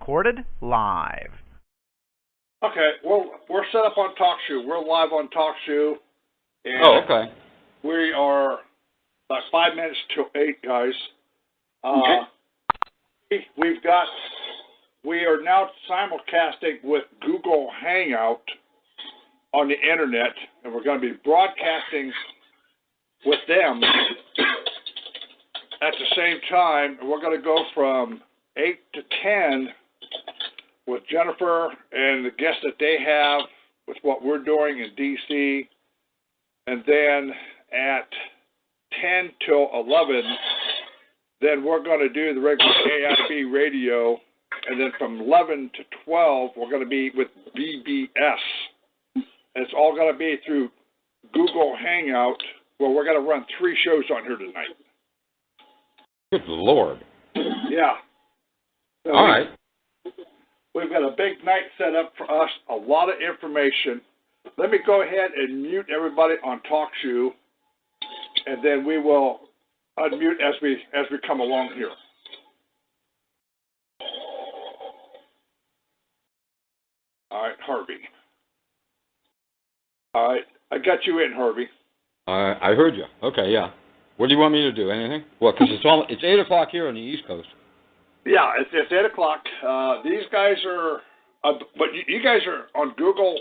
recorded live. Okay, well, we're set up on TalkShoe. We're live on TalkShoe. Okay. We are about 5 minutes till 8, guys. Okay. We are now simulcasting with Google Hangout on the internet, and we're going to be broadcasting with them at the same time. And we're going to go from 8 to 10 with Jennifer and the guests that they have with what we're doing in D.C. And then at 10 till 11, then we're going to do the regular AIB radio. And then from 11 to 12, we're going to be with BBS. And it's all going to be through Google Hangout, where we're going to run 3 shows on here tonight. Good Lord. Yeah. So all right. We've got a big night set up for us, a lot of information. Let me go ahead and mute everybody on TalkShoe, and then we will unmute as we come along here. All right, Harvey. All right, I got you in, Harvey. I heard you. Okay, yeah. What do you want me to do? Anything? Well, because it's 8 o'clock here on the East Coast. Yeah, it's 8 o'clock. These guys are, but you guys are on Google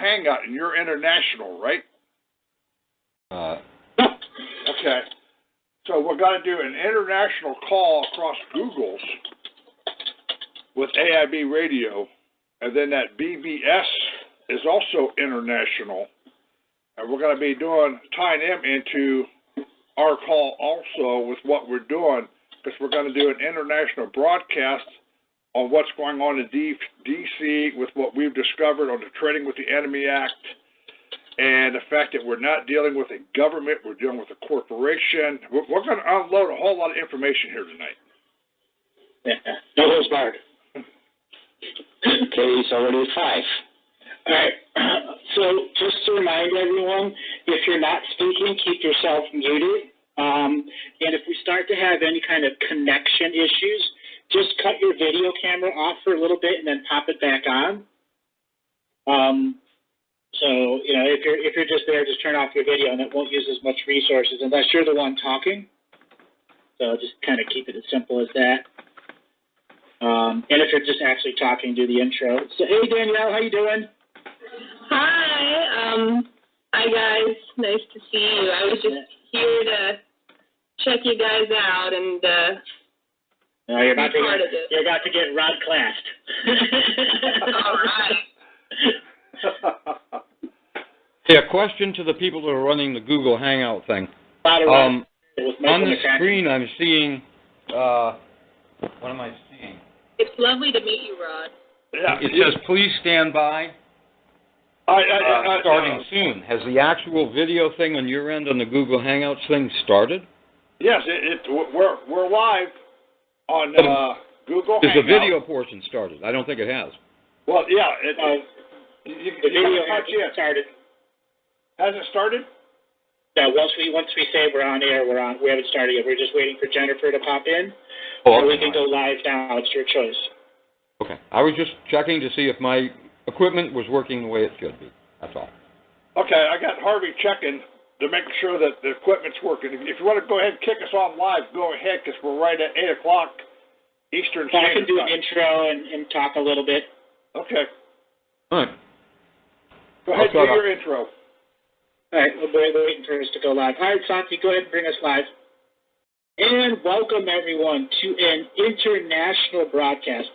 Hangout, and you're international, right? Okay. So we're going to do an international call across Google's with AIB Radio, and then that BBS is also international, and we're going to be tying them into our call also with what we're doing, because we're going to do an international broadcast on what's going on in D.C. with what we've discovered on the Trading with the Enemy Act, and the fact that we're not dealing with a government, we're dealing with a corporation. We're going to unload a whole lot of information here tonight. Yeah, no holds barred. Okay, it's already 5. All right, so just to remind everyone, if you're not speaking, keep yourself muted. And if we start to have any kind of connection issues, just cut your video camera off for a little bit and then pop it back on. So, if you're just there, just turn off your video, and it won't use as much resources unless you're the one talking. So just kind of keep it as simple as that. And if you're just actually talking, do the intro. So, hey, Danielle, how you doing? Hi. Hi, guys. Nice to see you. I was just here to check you guys out and no, you're about to get Rod classed. All right. Yeah, question to the people who are running the Google Hangout thing. On the screen, I'm seeing, what am I seeing? It's lovely to meet you, Rod. Yeah. It says, please stand by. Starting soon. Has the actual video thing on your end on the Google Hangouts thing started? Yes, we're live on Google Hangouts. Is the video portion started? I don't think it has. Well, yeah, the video hasn't started. Hasn't started? Yeah, once we say we're on air, we're on. We haven't started yet. We're just waiting for Jennifer to pop in, or we can go live now. It's your choice. Okay. I was just checking to see if my equipment was working the way it should be. That's all. Okay, I got Harvey checking to make sure that the equipment's working. If you want to go ahead and kick us on live, go ahead, because we're right at 8 o'clock Eastern Standard Time. I can do an intro and talk a little bit. Okay. All right. Go ahead, do your intro. All right, we're waiting for us to go live. All right, Santi, go ahead and bring us live. And welcome, everyone, to an international broadcast.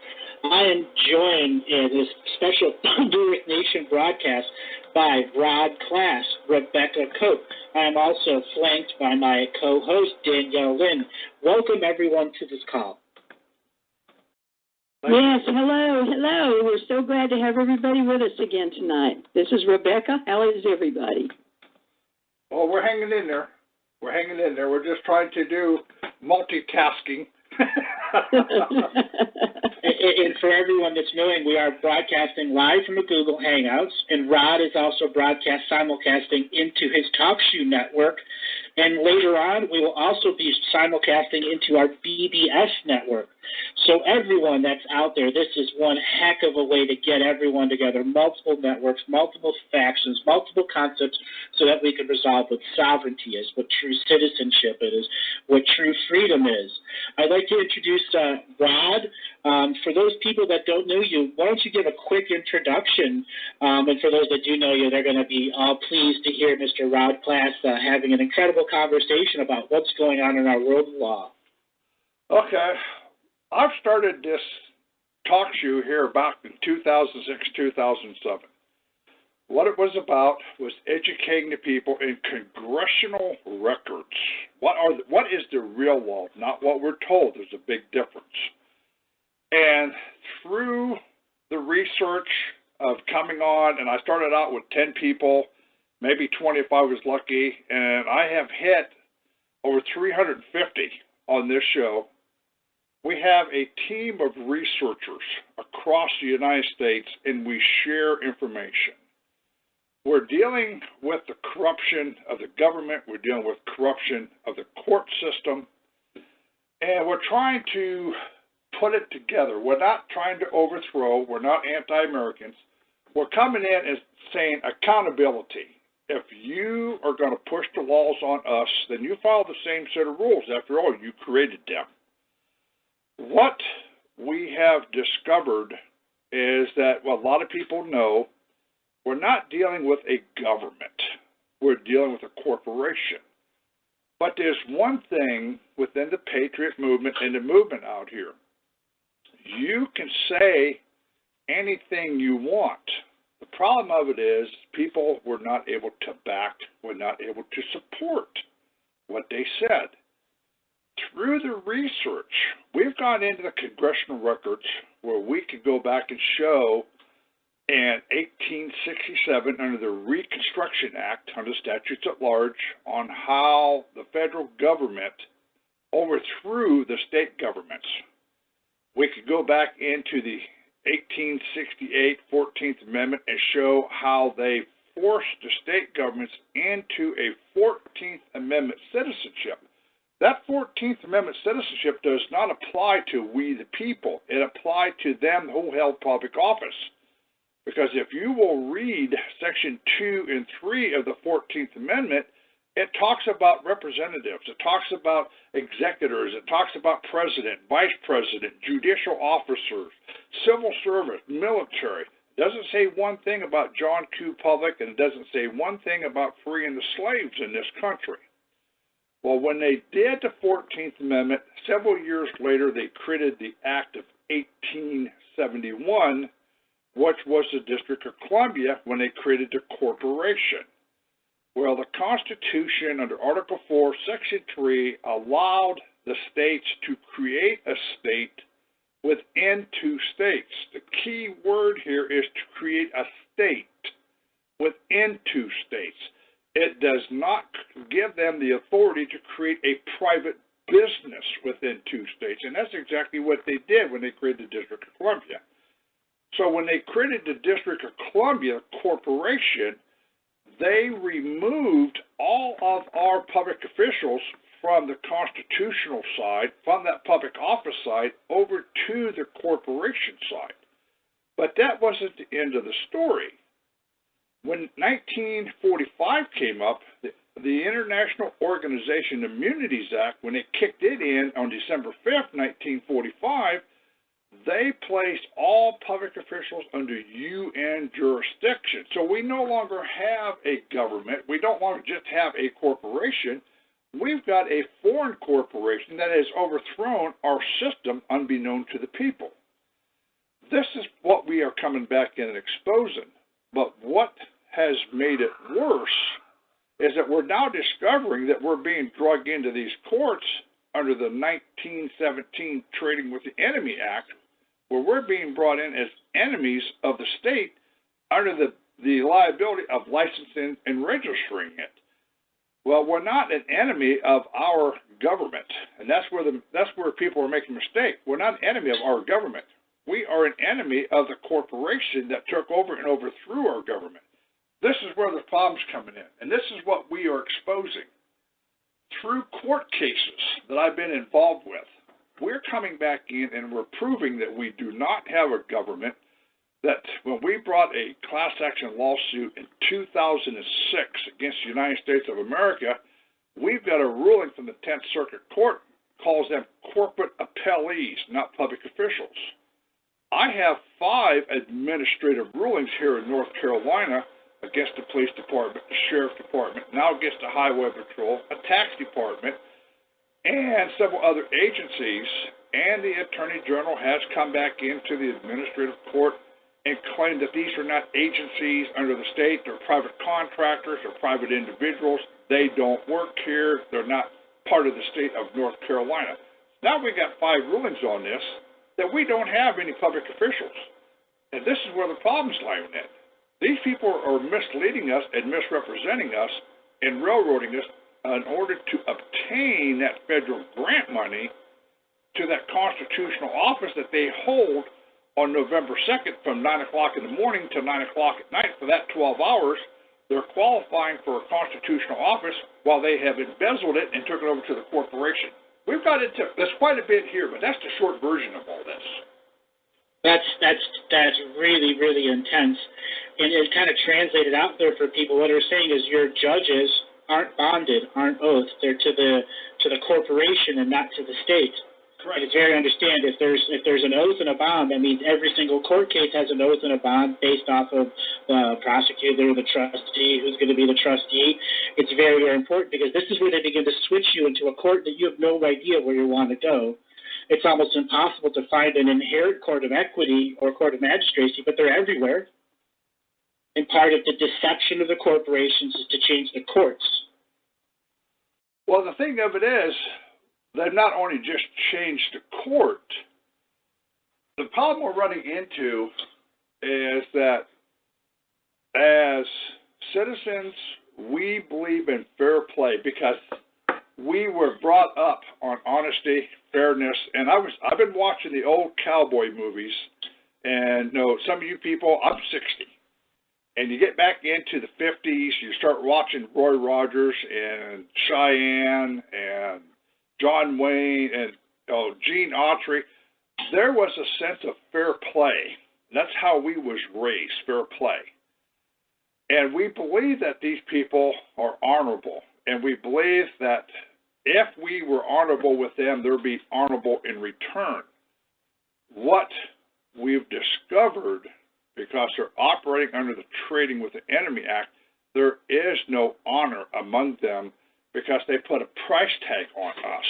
I am joined in this special Thunder Nation broadcast by Rod Class, Rebecca Cope. I am also flanked by my co-host, Danielle Lynn. Welcome, everyone, to this call. Yes, hello. We're so glad to have everybody with us again tonight. This is Rebecca. How is everybody? Oh, we're hanging in there. We're just trying to do multitasking. And for everyone that's knowing, we are broadcasting live from the Google Hangouts, and Rod is also simulcasting into his TalkShoe network. And later on, we will also be simulcasting into our BBS network. So everyone that's out there, this is one heck of a way to get everyone together, multiple networks, multiple factions, multiple concepts, so that we can resolve what sovereignty is, what true citizenship is, what true freedom is. I'd like to introduce Rod. For those people that don't know you, why don't you give a quick introduction? And for those that do know you, they're going to be all pleased to hear Mr. Rod Class having an incredible conversation about what's going on in our world of law. Okay. I've started this talk show here back in 2006, 2007. What it was about was educating the people in congressional records. What is the real law, not what we're told. There's a big difference. And through the research of coming on, and I started out with 10 people, maybe 20 if I was lucky, and I have hit over 350 on this show. We have a team of researchers across the United States, and we share information. We're dealing with the corruption of the government. We're dealing with corruption of the court system. And we're trying to put it together. We're not trying to overthrow. We're not anti-Americans. We're coming in and saying accountability. If you are going to push the laws on us, then you follow the same set of rules. After all, you created them. What we have discovered is that a lot of people know we're not dealing with a government. We're dealing with a corporation. But there's one thing within the Patriot movement and the movement out here. You can say anything you want. The problem of it is people were not able to back, were not able to support what they said. Through the research, we've gone into the congressional records where we could go back and show in 1867 under the Reconstruction Act, under statutes at large, on how the federal government overthrew the state governments. We could go back into the 1868 14th Amendment and show how they forced the state governments into a 14th Amendment citizenship. That 14th Amendment citizenship does not apply to we the people. It applied to them who held public office. Because if you will read Section 2 and 3 of the 14th Amendment, it talks about representatives, it talks about executors, it talks about president, vice president, judicial officers, civil service, military. It doesn't say one thing about John Q. Public, and it doesn't say one thing about freeing the slaves in this country. Well, when they did the 14th Amendment, several years later, they created the Act of 1871, which was the District of Columbia when they created the corporation. Well, the Constitution under Article 4, Section 3 allowed the states to create a state within two states. The key word here is to create a state within two states. It does not give them the authority to create a private business within two states, and that's exactly what they did when they created the District of Columbia. So when they created the District of Columbia Corporation, they removed all of our public officials from the constitutional side, from that public office side, over to the corporation side. But that wasn't the end of the story. When 1945 came up, the International Organization Immunities Act, when it kicked it in on December 5th, 1945, they placed all public officials under UN jurisdiction. So we no longer have a government. We don't longer just have a corporation. We've got a foreign corporation that has overthrown our system unbeknown to the people. This is what we are coming back in and exposing. But what has made it worse is that we're now discovering that we're being dragged into these courts under the 1917 Trading with the Enemy Act, where we're being brought in as enemies of the state under the liability of licensing and registering it. Well, we're not an enemy of our government, and that's where people are making a mistake. We're not an enemy of our government. We are an enemy of the corporation that took over and overthrew our government. This is where the problem's coming in, and this is what we are exposing. Through court cases that I've been involved with, we're coming back in and we're proving that we do not have a government, that when we brought a class action lawsuit in 2006 against the United States of America, we've got a ruling from the 10th Circuit Court, calls them corporate appellees, not public officials. I have 5 administrative rulings here in North Carolina against the police department, the sheriff department, now against the highway patrol, a tax department, and several other agencies, and the Attorney General has come back into the administrative court and claimed that these are not agencies under the state, they're private contractors or private individuals. They don't work here, they're not part of the state of North Carolina. Now we got 5 rulings on this that we don't have any public officials. And this is where the problem's lying in. These people are misleading us and misrepresenting us and railroading us in order to obtain that federal grant money to that constitutional office that they hold on November 2nd from 9 o'clock in the morning to 9 o'clock at night. For that 12 hours, they're qualifying for a constitutional office while they have embezzled it and took it over to the corporation. We've got into, there's quite a bit here, but that's the short version of all this. That's really, really intense. And it kind of translated out there for people. What they're saying is your judges aren't bonded, aren't oathed. They're to the corporation and not to the state. Correct. And it's very understand if there's an oath and a bond, that means every single court case has an oath and a bond based off of the prosecutor, the trustee, who's going to be the trustee. It's very, very important because this is where they begin to switch you into a court that you have no idea where you want to go. It's almost impossible to find an inherent court of equity or court of magistracy, but they're everywhere. And part of the deception of the corporations is to change the courts. Well, the thing of it is, they've not only just changed the court, the problem we're running into is that as citizens, we believe in fair play because we were brought up on honesty, fairness, and I've been watching the old cowboy movies, and some of you people, I'm 60, and you get back into the 50s, you start watching Roy Rogers and Cheyenne and John Wayne and Gene Autry. There was a sense of fair play. That's how we was raised, fair play. And we believe that these people are honorable, and we believe that if we were honorable with them, they'll be honorable in return. What we've discovered, because they're operating under the Trading with the Enemy Act, there is no honor among them because they put a price tag on us.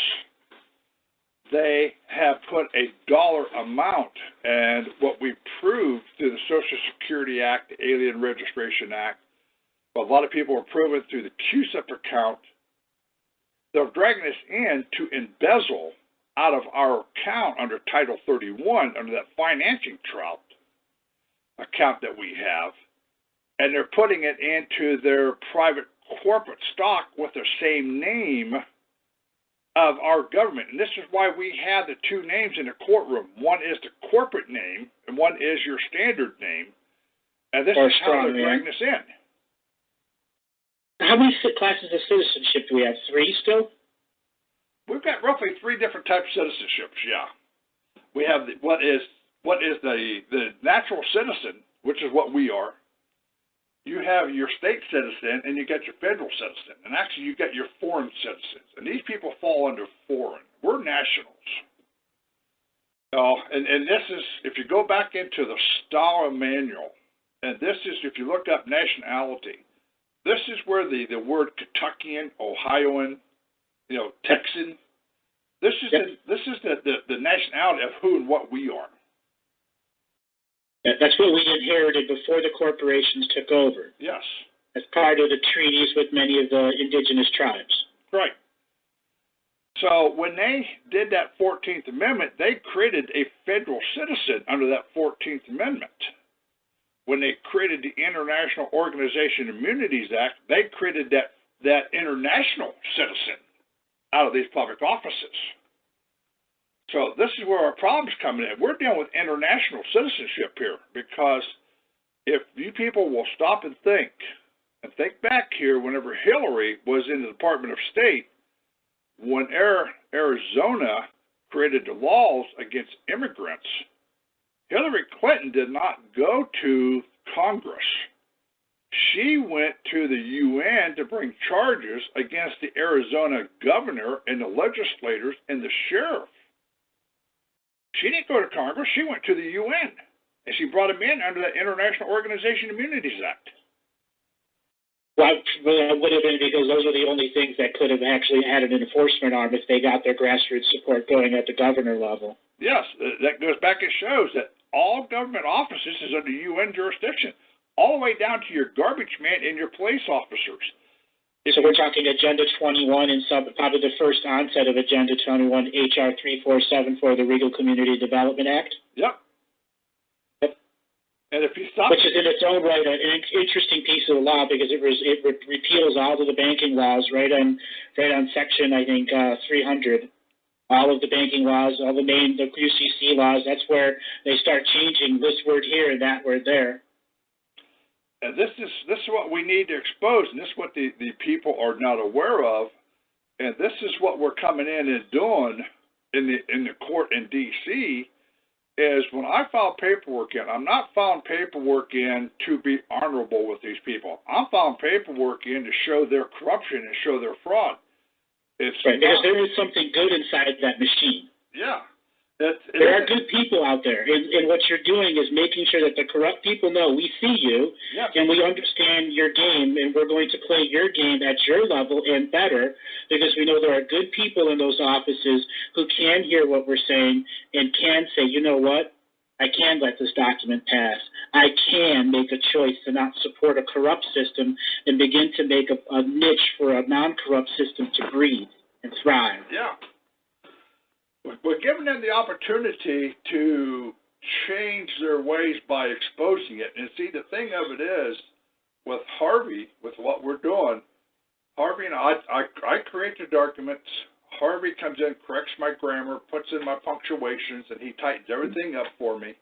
They have put a dollar amount, and what we proved through the Social Security Act, the Alien Registration Act, a lot of people are proving through the QSIP account, they're dragging us in to embezzle out of our account under Title 31, under that financing trout account that we have, and they're putting it into their private corporate stock with the same name of our government. And this is why we have the 2 names in the courtroom. One is the corporate name, and one is your standard name. And this is how they're dragging us in. How many classes of citizenship do we have? 3 still? We've got roughly 3 different types of citizenships, yeah. We have what is the natural citizen, which is what we are. You have your state citizen, and you got your federal citizen. And actually, you got your foreign citizens. And these people fall under foreign. We're nationals. And this is, if you go back into the Stalin manual, and this is, if you look up nationality, this is where the word Kentuckian, Ohioan, Texan, this is the nationality of who and what we are. That's what we inherited before the corporations took over. Yes. As part of the treaties with many of the indigenous tribes. Right. So when they did that 14th Amendment, they created a federal citizen under that 14th Amendment. When they created the International Organization Immunities Act, they created that international citizen out of these public offices. So this is where our problems come in. We're dealing with international citizenship here because if you people will stop and think back here whenever Hillary was in the Department of State, when Arizona created the laws against immigrants, Hillary Clinton did not go to Congress. She went to the UN to bring charges against the Arizona governor and the legislators and the sheriff. She didn't go to Congress. She went to the UN, and she brought them in under the International Organization Immunities Act. Well, it would have been because those are the only things that could have actually had an enforcement arm if they got their grassroots support going at the governor level. Yes, that goes back and shows that all government offices is under UN jurisdiction, all the way down to your garbage man and your police officers. So we're talking Agenda 21 and probably the first onset of Agenda 21, HR 3474, the Regal Community Development Act. Yep. And if you stop, which is in its own right an interesting piece of the law because it repeals all of the banking laws right on section I think 300. All of the banking laws, all the UCC laws. That's where they start changing this word here and that word there. And this is what we need to expose, and this is what the people are not aware of, and this is what we're coming in and doing in the court in D.C. is when I file paperwork in, I'm not filing paperwork in to be honorable with these people. I'm filing paperwork in to show their corruption and show their fraud. It's right, because there is something good inside that machine. Yeah. There are good people out there, and what you're doing is making sure that the corrupt people know we see you, yes, and we understand your game, and we're going to play your game at your level and better, because we know there are good people in those offices who can hear what we're saying and can say, you know what, I can let this document pass. I can make a choice to not support a corrupt system and begin to make a niche for a non-corrupt system to breathe and thrive. Yeah. We're giving them the opportunity to change their ways by exposing it. And see, the thing of it is, with Harvey, with what we're doing, Harvey and I create the documents. Harvey comes in, corrects my grammar, puts in my punctuations, and he tightens everything up for me.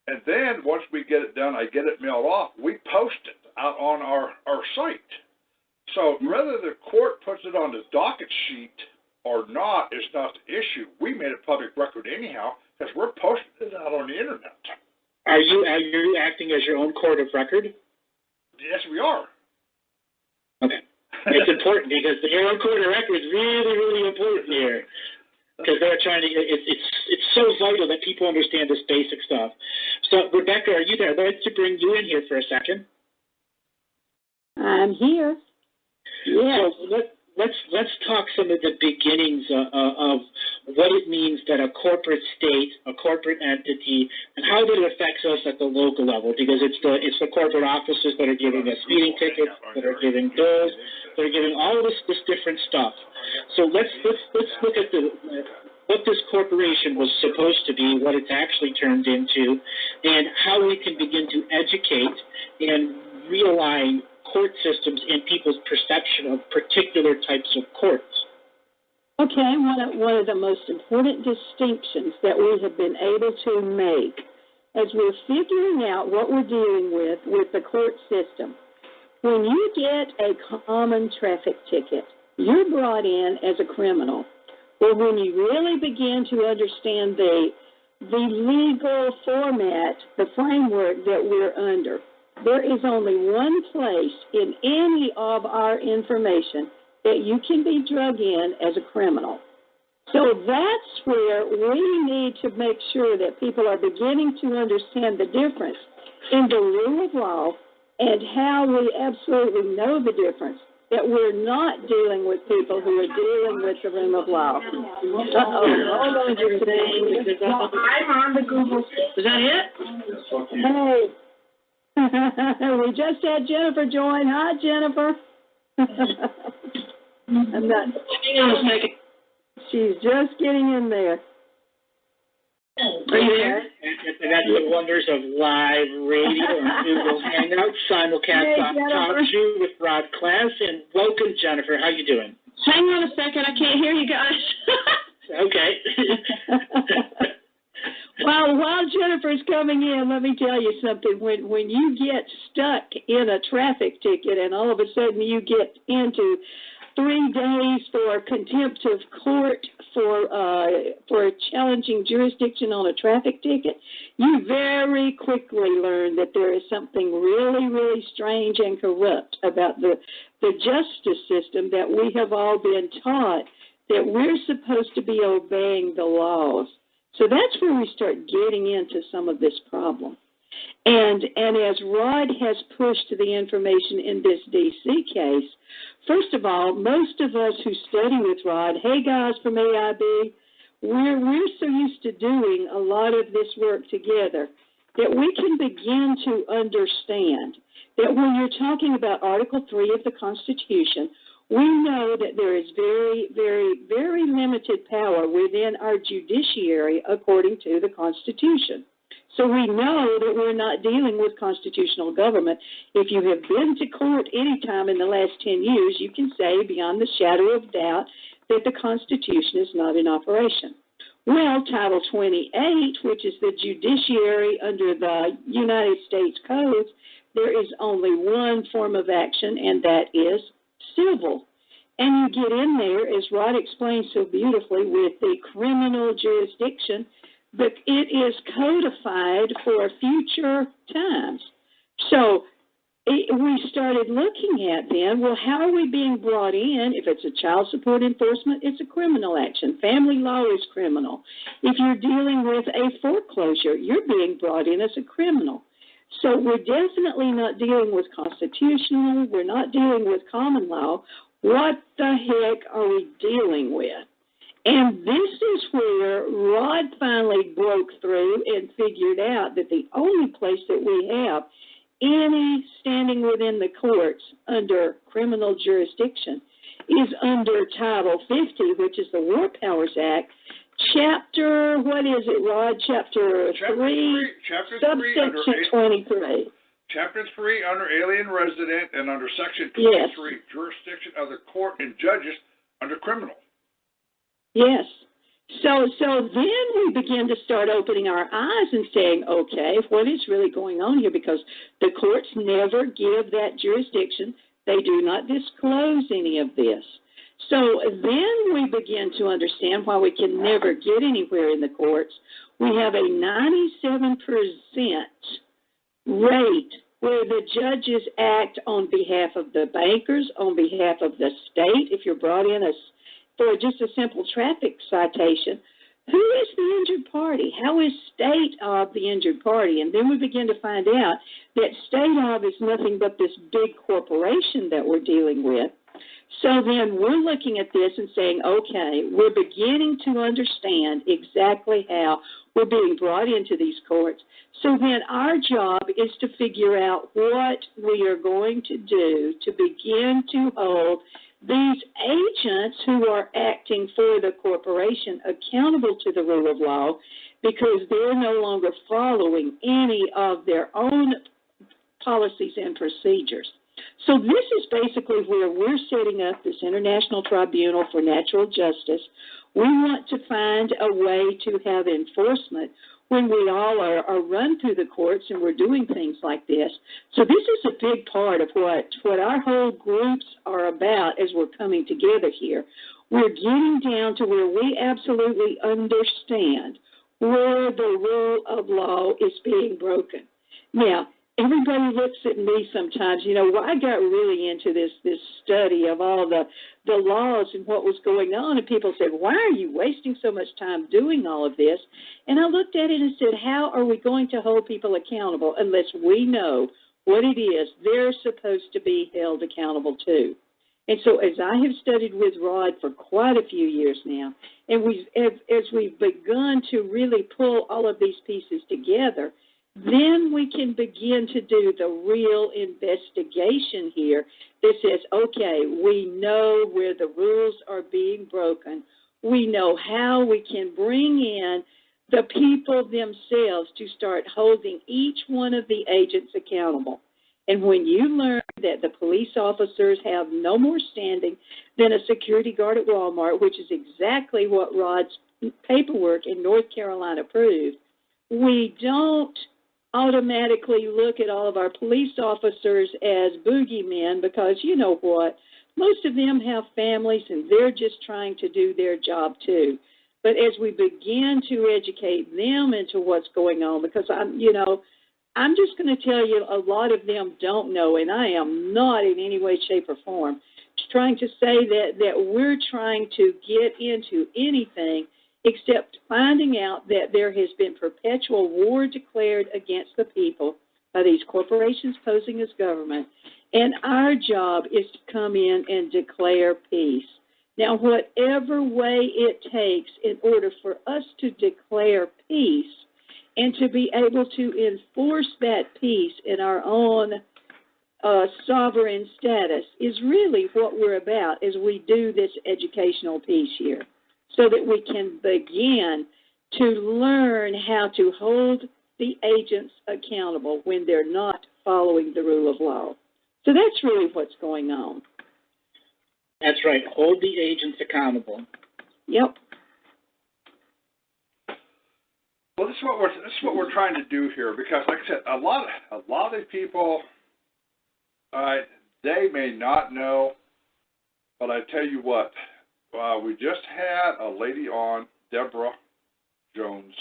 And then once we get it done, I get it mailed off. We post it out on our site. So whether the court puts it on the docket sheet or not is not the issue. We made it public record anyhow because we're posting it out on the internet. Are you acting as your own court of record? Yes, we are. Okay. It's important because your own court of record is really, really important here because they're trying to. It's so vital that people understand this basic stuff. So, Rebecca, are you there? I'd like to bring you in here for a second. I'm here. Yes. So let's talk some of the beginnings of what it means that a corporate state, a corporate entity, and how that affects us at the local level. Because it's the corporate offices that are giving us speeding tickets, that are giving bills, that are giving all this different stuff. So let's look at what this corporation was supposed to be, what it's actually turned into, and how we can begin to educate and realign court systems and people's perception of particular types of courts. Okay, one of the most important distinctions that we have been able to make as we're figuring out what we're dealing with the court system. When you get a common traffic ticket, you're brought in as a criminal. Well, when you really begin to understand the legal format, the framework that we're under, there is only one place in any of our information that you can be drug in as a criminal. So that's where we need to make sure that people are beginning to understand the difference in the rule of law and how we absolutely know the difference, that we're not dealing with people who are dealing with the rule of law. Hold on just a second. I'm on the Google. Is that it? Hey. We just had Jennifer join. Hi, Jennifer. I'm not. Hang on a second. She's just getting in there. Are you there? And that's the wonders of live radio and Google Hangouts, simulcast talk show with Rod Class. And welcome, Jennifer. How you doing? Hang on a second. I can't hear you guys. Okay. Well, while Jennifer's coming in, let me tell you something. When you get stuck in a traffic ticket and all of a sudden you get into 3 days for contempt of court for a challenging jurisdiction on a traffic ticket, you very quickly learn that there is something really, really strange and corrupt about the justice system, that we have all been taught that we're supposed to be obeying the laws. So that's where we start getting into some of this problem. And as Rod has pushed the information in this D.C. case, first of all, most of us who study with Rod, hey guys from AIB, we're so used to doing a lot of this work together that we can begin to understand that when you're talking about Article 3 of the Constitution, we know that there is very, very, very limited power within our judiciary according to the Constitution. So we know that we're not dealing with constitutional government. If you have been to court any time in the last 10 years, you can say beyond the shadow of doubt that the Constitution is not in operation. Well, Title 28, which is the judiciary under the United States codes, there is only one form of action, and that is civil. And you get in there, as Rod explained so beautifully, with the criminal jurisdiction, but it is codified for future times. So we started looking at then, well, how are we being brought in? If it's a child support enforcement, it's a criminal action. Family law is criminal. If you're dealing with a foreclosure, you're being brought in as a criminal. So we're definitely not dealing with constitutional. We're not dealing with common law. What the heck are we dealing with? And this is where Rod finally broke through and figured out that the only place that we have any standing within the courts under criminal jurisdiction is under Title 50, which is the War Powers Act, Chapter, what is it, Rod? Chapter 3, subsection 23. Chapter 3 under alien resident, and under Section 23, yes, jurisdiction of the court and judges under criminal. Yes. So then we begin to start opening our eyes and saying, okay, what is really going on here? Because the courts never give that jurisdiction. They do not disclose any of this. So then we begin to understand why we can never get anywhere in the courts. We have a 97% rate where the judges act on behalf of the bankers, on behalf of the state. If you're brought in for just a simple traffic citation, who is the injured party? How is state of the injured party? And then we begin to find out that state of is nothing but this big corporation that we're dealing with. So then we're looking at this and saying, okay, we're beginning to understand exactly how we're being brought into these courts. So then our job is to figure out what we are going to do to begin to hold these agents who are acting for the corporation accountable to the rule of law, because they're no longer following any of their own policies and procedures. So this is basically where we're setting up this International Tribunal for Natural Justice. We want to find a way to have enforcement when we all are run through the courts and we're doing things like this. So this is a big part of what our whole groups are about as we're coming together here. We're getting down to where we absolutely understand where the rule of law is being broken. Now, everybody looks at me sometimes, I got really into this study of all the laws and what was going on, and people said, why are you wasting so much time doing all of this? And I looked at it and said, how are we going to hold people accountable unless we know what it is they're supposed to be held accountable to? And so as I have studied with Rod for quite a few years now, and as we've begun to really pull all of these pieces together, then we can begin to do the real investigation here that says, okay, we know where the rules are being broken. We know how we can bring in the people themselves to start holding each one of the agents accountable. And when you learn that the police officers have no more standing than a security guard at Walmart, which is exactly what Rod's paperwork in North Carolina proved, we don't automatically look at all of our police officers as boogeymen, because you know what? most of them have families, and they're just trying to do their job too. But as we begin to educate them into what's going on, because I'm just going to tell you, a lot of them don't know, and I am not in any way, shape, or form trying to say that we're trying to get into anything except finding out that there has been perpetual war declared against the people by these corporations posing as government, and our job is to come in and declare peace. Now, whatever way it takes in order for us to declare peace and to be able to enforce that peace in our own sovereign status is really what we're about as we do this educational piece here, so that we can begin to learn how to hold the agents accountable when they're not following the rule of law. So that's really what's going on. That's right. Hold the agents accountable. Yep. Well, this is what we're trying to do here, because, like I said, a lot of people, they may not know, but I tell you what, we just had a lady on, Deborah Jones,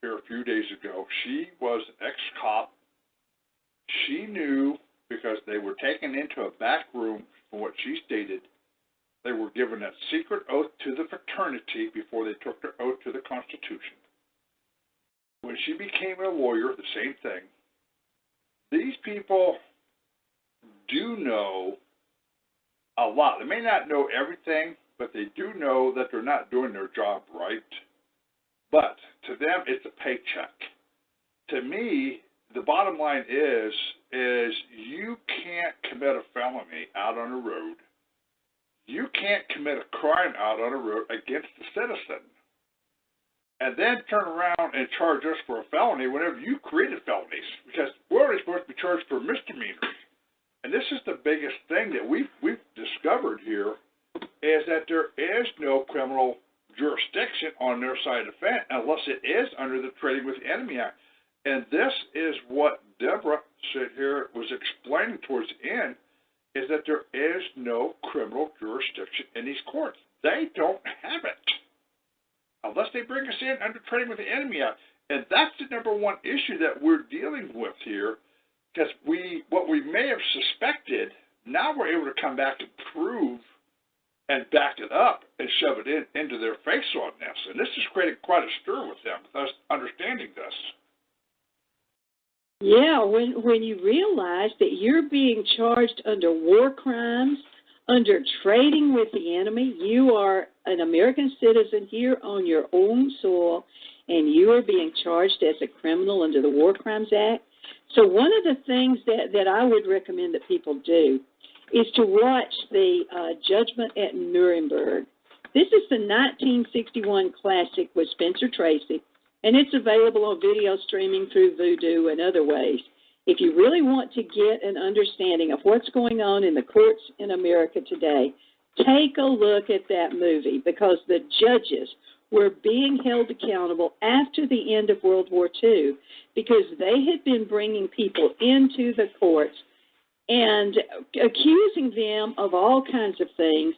here a few days ago. She was an ex-cop. She knew, because they were taken into a back room, from what she stated. They were given a secret oath to the fraternity before they took their oath to the Constitution. When she became a lawyer, the same thing. These people do know a lot. They may not know everything, but they do know that they're not doing their job right. But to them, it's a paycheck. To me, the bottom line is you can't commit a felony out on the road. You can't commit a crime out on the road against a citizen and then turn around and charge us for a felony whenever you created felonies, because we're only supposed to be charged for misdemeanors. And this is the biggest thing that we've discovered here, is that there is no criminal jurisdiction on their side of the fence unless it is under the Trading with the Enemy Act. And this is what Deborah said here was explaining towards the end, is that there is no criminal jurisdiction in these courts. They don't have it unless they bring us in under Trading with the Enemy Act. And that's the number one issue that we're dealing with here, because what we may have suspected, now we're able to come back and prove and back it up and shove it into their face on this. And this has created quite a stir with them, with us understanding this. Yeah, when you realize that you're being charged under war crimes, under trading with the enemy, you are an American citizen here on your own soil, and you are being charged as a criminal under the War Crimes Act. So one of the things that I would recommend that people do is to watch the Judgment at Nuremberg. This is the 1961 classic with Spencer Tracy, and it's available on video streaming through Vudu and other ways. If you really want to get an understanding of what's going on in the courts in America today, take a look at that movie, because the judges were being held accountable after the end of World War II because they had been bringing people into the courts and accusing them of all kinds of things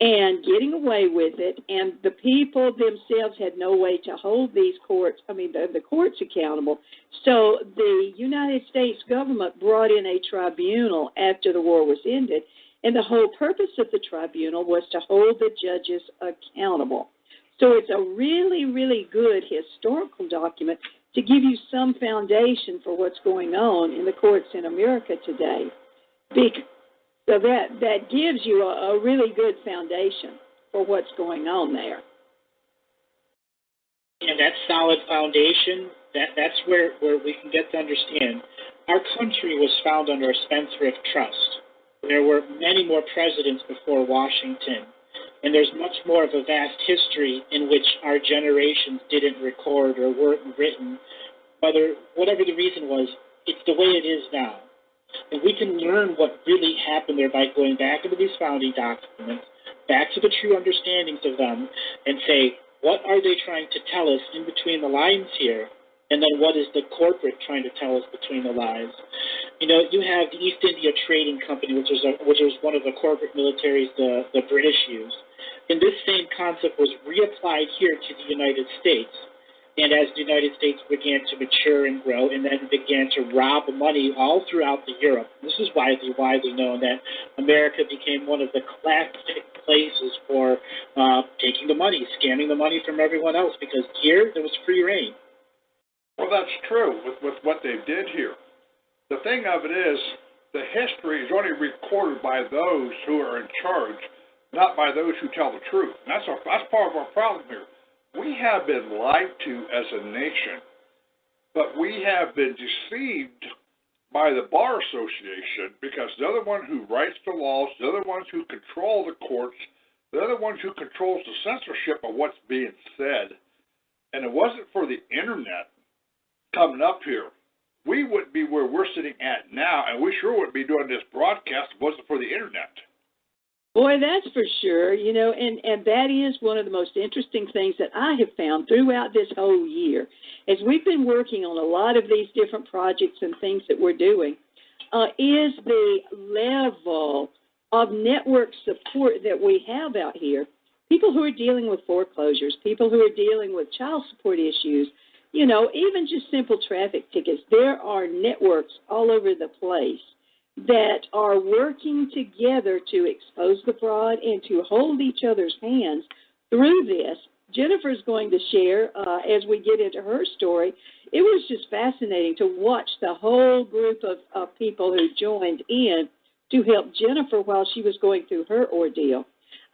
and getting away with it, and the people themselves had no way to hold these courts, the courts accountable. So the United States government brought in a tribunal after the war was ended, and the whole purpose of the tribunal was to hold the judges accountable. So it's a really, really good historical document to give you some foundation for what's going on in the courts in America today. So that gives you a really good foundation for what's going on there. And that solid foundation, that's where we can get to understand. Our country was found under a Spendthrift Trust. There were many more presidents before Washington, and there's much more of a vast history in which our generations didn't record or weren't written. Whatever the reason was, it's the way it is now. And we can learn what really happened there by going back into these founding documents, back to the true understandings of them, and say, what are they trying to tell us in between the lines here? And then what is the corporate trying to tell us between the lines? You have the East India Trading Company, which is one of the corporate militaries the British used. And this same concept was reapplied here to the United States. And as the United States began to mature and grow and then began to rob money all throughout Europe, this is widely known that America became one of the classic places for taking the money, scamming the money from everyone else, because here there was free reign. Well, that's true with what they did here. The thing of it is, the history is only recorded by those who are in charge, not by those who tell the truth. And that's part of our problem here. We have been lied to as a nation, but we have been deceived by the Bar Association because they're the one who writes the laws, they're the ones who control the courts, they're the ones who controls the censorship of what's being said. And it wasn't for the internet coming up here, we wouldn't be where we're sitting at now, and we sure wouldn't be doing this broadcast if it wasn't for the internet. Boy, that's for sure, and that is one of the most interesting things that I have found throughout this whole year. As we've been working on a lot of these different projects and things that we're doing, is the level of network support that we have out here. People who are dealing with foreclosures, people who are dealing with child support issues, even just simple traffic tickets. There are networks all over the place that are working together to expose the fraud and to hold each other's hands through this. Jennifer's going to share, as we get into her story, it was just fascinating to watch the whole group of people who joined in to help Jennifer while she was going through her ordeal.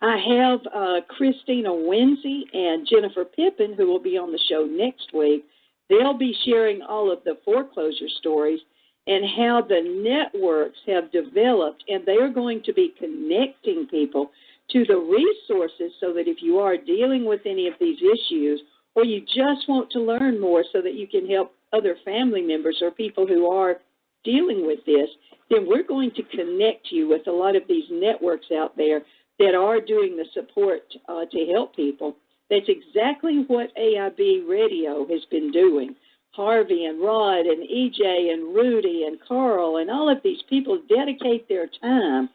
I have Christina Winsey and Jennifer Pippin, who will be on the show next week. They'll be sharing all of the foreclosure stories and how the networks have developed, and they are going to be connecting people to the resources so that if you are dealing with any of these issues or you just want to learn more so that you can help other family members or people who are dealing with this, then we're going to connect you with a lot of these networks out there that are doing the support to help people. That's exactly what AIB Radio has been doing. Harvey and Rod and EJ and Rudy and Carl and all of these people dedicate their time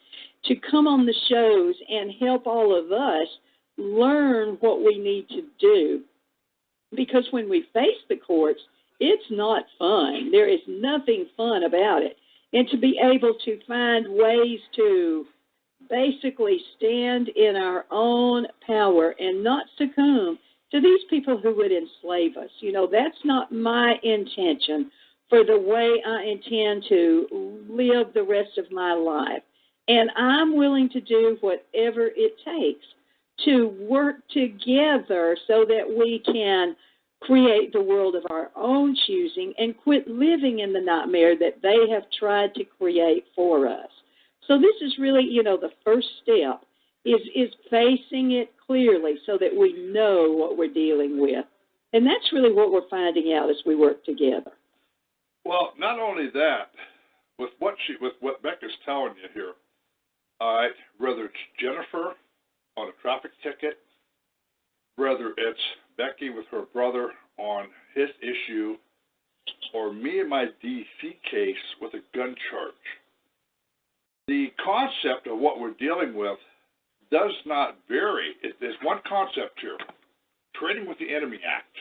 to come on the shows and help all of us learn what we need to do. Because when we face the courts, it's not fun. There is nothing fun about it. And to be able to find ways to basically stand in our own power and not succumb to these people who would enslave us. That's not my intention for the way I intend to live the rest of my life. And I'm willing to do whatever it takes to work together so that we can create the world of our own choosing and quit living in the nightmare that they have tried to create for us. So this is really, the first step is facing it clearly so that we know what we're dealing with. And that's really what we're finding out as we work together. Well, not only that, with what Becca's telling you here, all right, whether it's Jennifer on a traffic ticket, whether it's Becky with her brother on his issue, or me in my D.C. case with a gun charge, the concept of what we're dealing with does not vary. There's one concept here, Trading with the Enemy Act.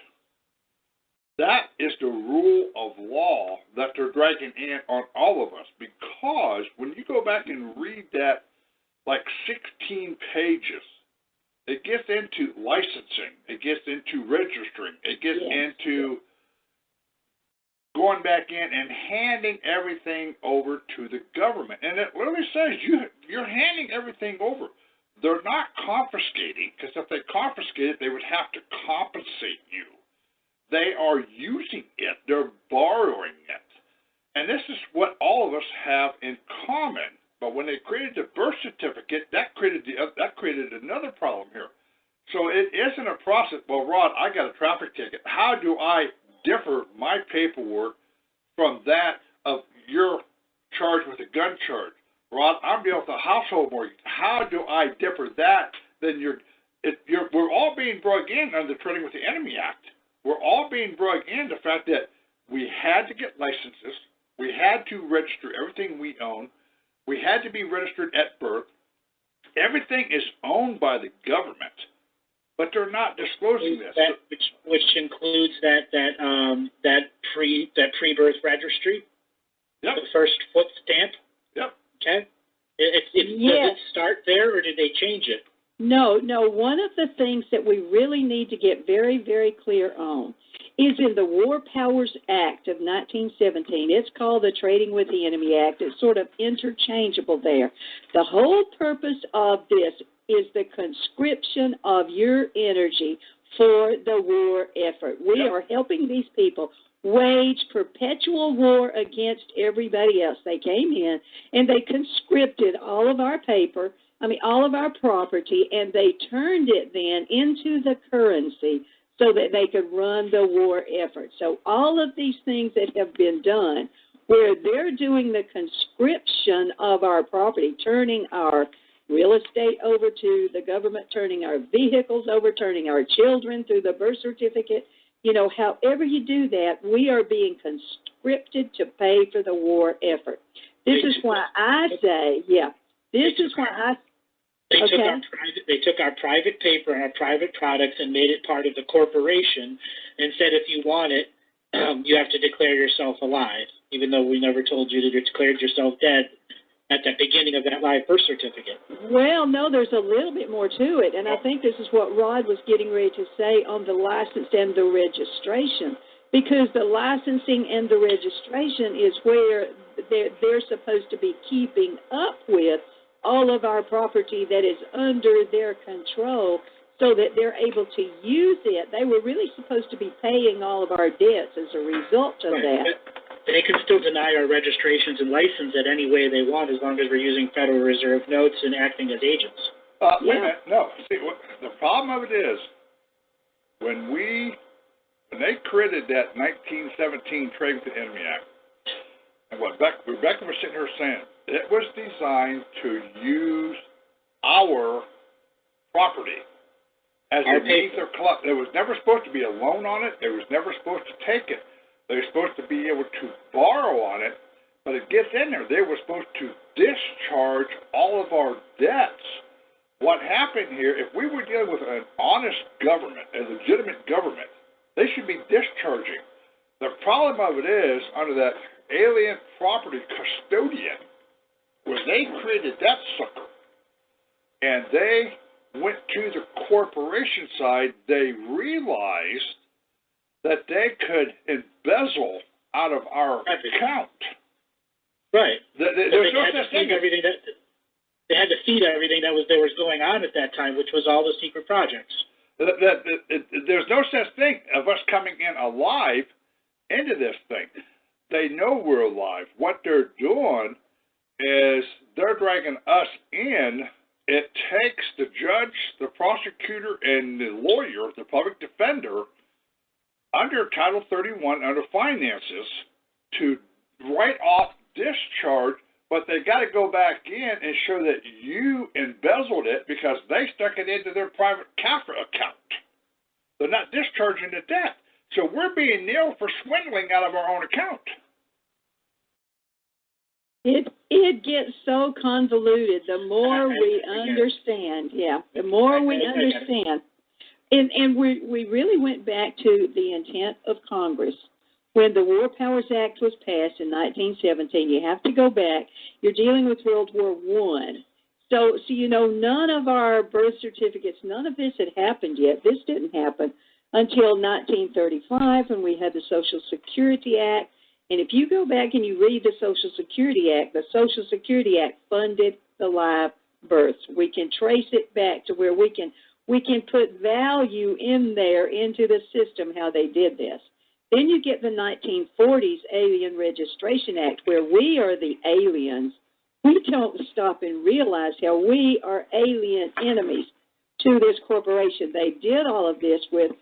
That is the rule of law that they're dragging in on all of us, because when you go back and read that, like 16 pages, it gets into licensing, it gets into registering, it gets into going back in and handing everything over to the government. And it literally says you're handing everything over. They're not confiscating, because if they confiscate it, they would have to compensate you. They are using it. They're borrowing it. And this is what all of us have in common. But when they created the birth certificate, that created another problem here. So it isn't a process, well, Rod, I got a traffic ticket. How do I differ my paperwork from that of your charge with a gun charge? Rod, I'm dealing with a household mortgage. How do I differ that than we're all being brought in under the Trading with the Enemy Act. We're all being brought in the fact that we had to get licenses. We had to register everything we own. We had to be registered at birth. Everything is owned by the government, but they're not disclosing this. Which includes that pre-birth registry. Yep. The first foot stamp. Yep. Okay. Does it start there, or did they change it? No. One of the things that we really need to get very, very clear on is in the War Powers Act of 1917. It's called the Trading with the Enemy Act. It's sort of interchangeable there. The whole purpose of this is the conscription of your energy for the war effort. We are helping these people wage perpetual war against everybody else. They came in and they conscripted all of our paper, all of our property, and they turned it then into the currency so that they could run the war effort. So all of these things that have been done, where they're doing the conscription of our property, turning our real estate over to the government, turning our vehicles over, turning our children through the birth certificate, however you do that, we are being conscripted to pay for the war effort. This is why I say, They took our private paper and our private products and made it part of the corporation and said if you want it, you have to declare yourself alive, even though we never told you that you declared yourself dead at the beginning of that live birth certificate. Well, no, there's a little bit more to it, and I think this is what Rod was getting ready to say on the license and the registration, because the licensing and the registration is where they're supposed to be keeping up with all of our property that is under their control so that they're able to use it. They were really supposed to be paying all of our debts as a result of that. They can still deny our registrations and license it any way they want as long as we're using Federal Reserve notes and acting as agents. Wait a minute. No. See, the problem of it is when they created that 1917 Trade with the Enemy Act, and what Rebecca was sitting here saying, it was designed to use our property as a means of collect. There was never supposed to be a loan on it. They was never supposed to take it. They were supposed to be able to borrow on it, but it gets in there. They were supposed to discharge all of our debts. What happened here, if we were dealing with an honest government, a legitimate government, they should be discharging. The problem of it is, under that alien property custodian, where they created that sucker, and they went to the corporation side, they realized that they could embezzle out of our account. Right. There's no such thing. They had to feed everything that was going on at that time, which was all the secret projects. There's no such thing of us coming in alive into this thing. They know we're alive. What they're doing is they're dragging us in. It takes the judge, the prosecutor, and the lawyer, the public defender, under Title 31, under finances, to write off discharge, but they got to go back in and show that you embezzled it because they stuck it into their private CAFRA account. They're not discharging the debt. So we're being nailed for swindling out of our own account. It gets so convoluted the more we understand. Yeah, the more we understand. And we really went back to the intent of Congress when the War Powers Act was passed in 1917. You have to go back. You're dealing with World War I. So none of our birth certificates, none of this had happened yet. This didn't happen until 1935 when we had the Social Security Act. And if you go back and you read the Social Security Act funded the live births. We can trace it back to where we can put value in there into the system, how they did this. Then you get the 1940s Alien Registration Act, where we are the aliens. We don't stop and realize how we are alien enemies to this corporation. They did all of this with,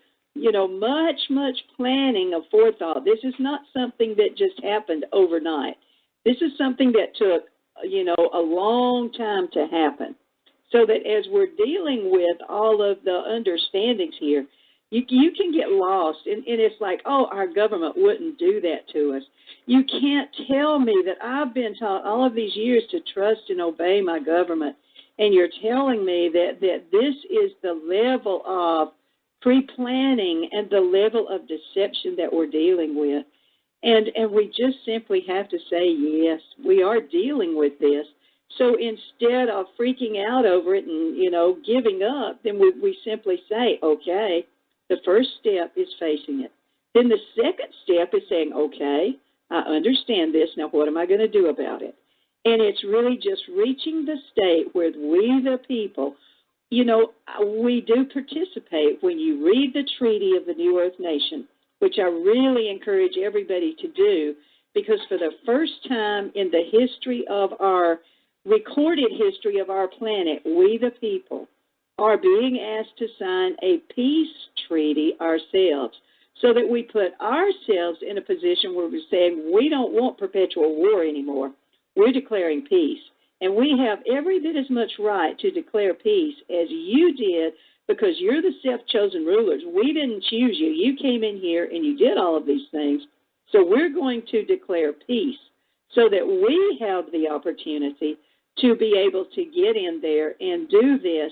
much planning of forethought. This is not something that just happened overnight. This is something that took, a long time to happen. So that as we're dealing with all of the understandings here, You can get lost, and it's like, oh, our government wouldn't do that to us. You can't tell me that I've been taught all of these years to trust and obey my government, and you're telling me that this is the level of pre-planning and the level of deception that we're dealing with. And we just simply have to say, yes, we are dealing with this. So instead of freaking out over it and, giving up, then we simply say, okay, the first step is facing it. Then the second step is saying, okay, I understand this. Now what am I going to do about it? And it's really just reaching the state where we, the people, we do participate when you read the Treaty of the New Earth Nation, which I really encourage everybody to do, because for the first time in the history of our recorded history of our planet, we the people are being asked to sign a peace treaty ourselves, so that we put ourselves in a position where we're saying we don't want perpetual war anymore. We're declaring peace. And we have every bit as much right to declare peace as you did, because you're the self-chosen rulers. We didn't choose you. You came in here and you did all of these things. So we're going to declare peace so that we have the opportunity to be able to get in there and do this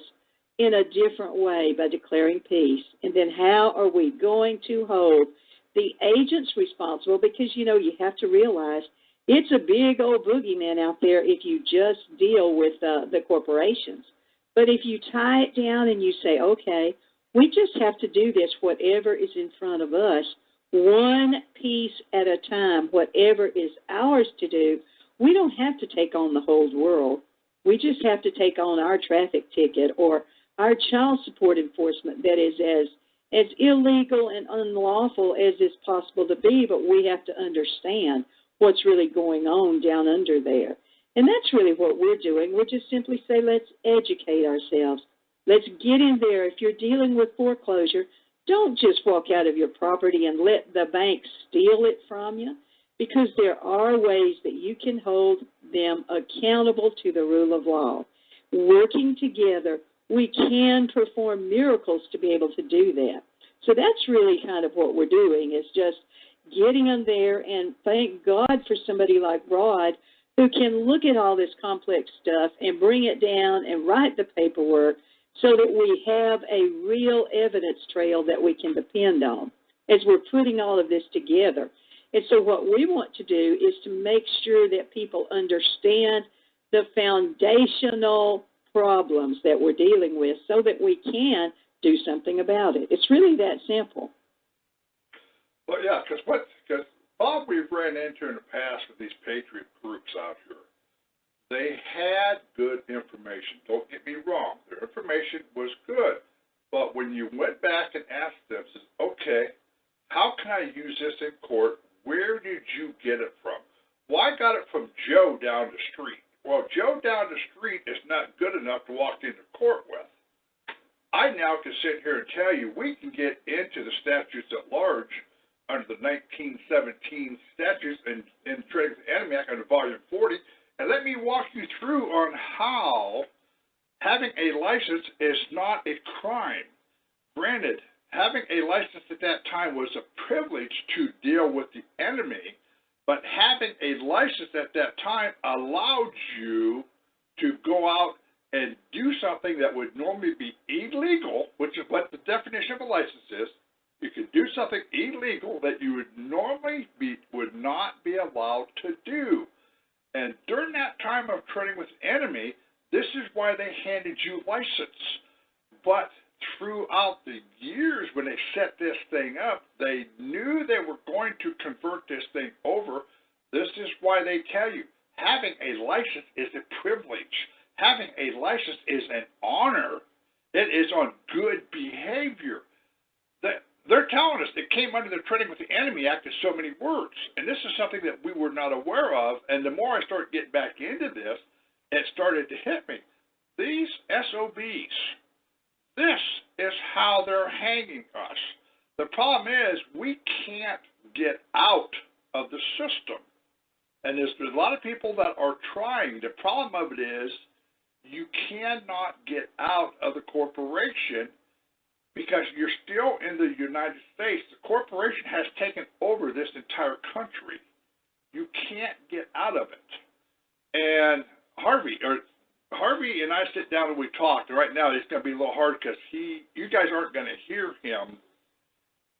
in a different way by declaring peace. And then how are we going to hold the agents responsible? Because, you have to realize it's a big old boogeyman out there if you just deal with the corporations. But if you tie it down and you say, okay, we just have to do this, whatever is in front of us, one piece at a time, whatever is ours to do, we don't have to take on the whole world. We just have to take on our traffic ticket or our child support enforcement that is as illegal and unlawful as is possible to be, but we have to understand what's really going on down under there. And that's really what we're doing. We're just simply say, let's educate ourselves. Let's get in there. If you're dealing with foreclosure, don't just walk out of your property and let the bank steal it from you, because there are ways that you can hold them accountable to the rule of law. Working together, we can perform miracles to be able to do that. So that's really kind of what we're doing, is just getting in there, and thank God for somebody like Rod who can look at all this complex stuff and bring it down and write the paperwork so that we have a real evidence trail that we can depend on as we're putting all of this together. And so what we want to do is to make sure that people understand the foundational problems that we're dealing with so that we can do something about it. It's really that simple. Well, yeah, because Bob, we've ran into in the past with these patriot groups out here, they had good information. Don't get me wrong. Their information was good. But when you went back and asked them, says, okay, how can I use this in court? Where did you get it from? Well, I got it from Joe down the street. Well, Joe down the street is not good enough to walk into court with. I now can sit here and tell you we can get into the statutes at large under the 1917 statutes and Trading with the Enemy Act under Volume 40, and let me walk you through on how having a license is not a crime. Granted, having a license at that time was a privilege to deal with the enemy, but having a license at that time allowed you to go out and do something that would normally be illegal, which is what the definition of a license is. You could do something illegal that you would normally would not be allowed to do. And during that time of trading with the enemy, this is why they handed you license. But throughout the years when they set this thing up, they knew they were going to convert this thing over. This is why they tell you, having a license is a privilege. Having a license is an honor. It is on good behavior. They're telling us it came under the Trading with the Enemy Act in so many words. And this is something that we were not aware of. And the more I started getting back into this, it started to hit me. These SOBs, this is how they're hanging us. The problem is we can't get out of the system. And there's a lot of people that are trying. The problem of it is you cannot get out of the corporation because you're still in the United States. The corporation has taken over this entire country. You can't get out of it. And Harvey and I sit down and we talked. And right now it's going to be a little hard because you guys aren't going to hear him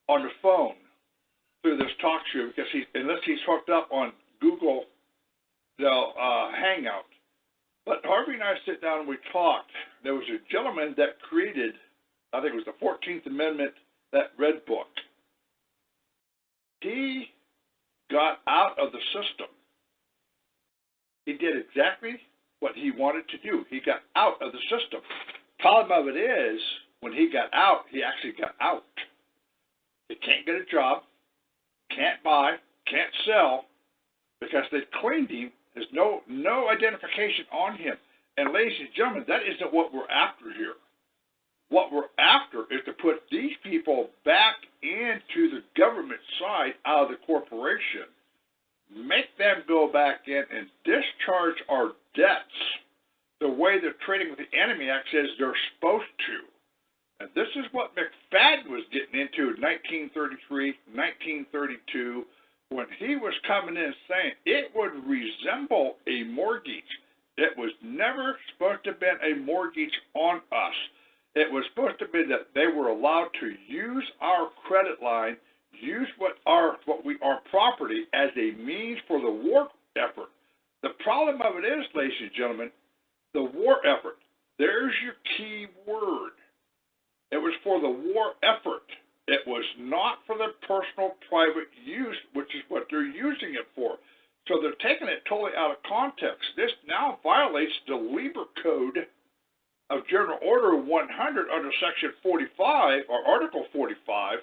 on the phone through this talk show because unless he's hooked up on Google Hangout. But Harvey and I sit down and we talked. There was a gentleman that created, I think it was the 14th Amendment, that red book. He got out of the system. He did exactly what he wanted to do. He got out of the system. Problem of it is, when he got out, he actually got out. He can't get a job, can't buy, can't sell, because they've cleaned him. There's no identification on him. And ladies and gentlemen, that isn't what we're after here. What we're after is to put these people back into the government side out of the corporation, make them go back in and discharge our debts the way the Trading with the Enemy Act says they're supposed to. And this is what McFadden was getting into in 1933, 1932, when he was coming in saying it would resemble a mortgage. It was never supposed to have been a mortgage on us. It was supposed to be that they were allowed to use our credit line, use our property as a means for the war effort. The problem of it is, ladies and gentlemen, the war effort. There's your key word. It was for the war effort. It was not for the personal, private use, which is what they're using it for. So they're taking it totally out of context. This now violates the Lieber Code of General Order 100 under Section 45, or Article 45,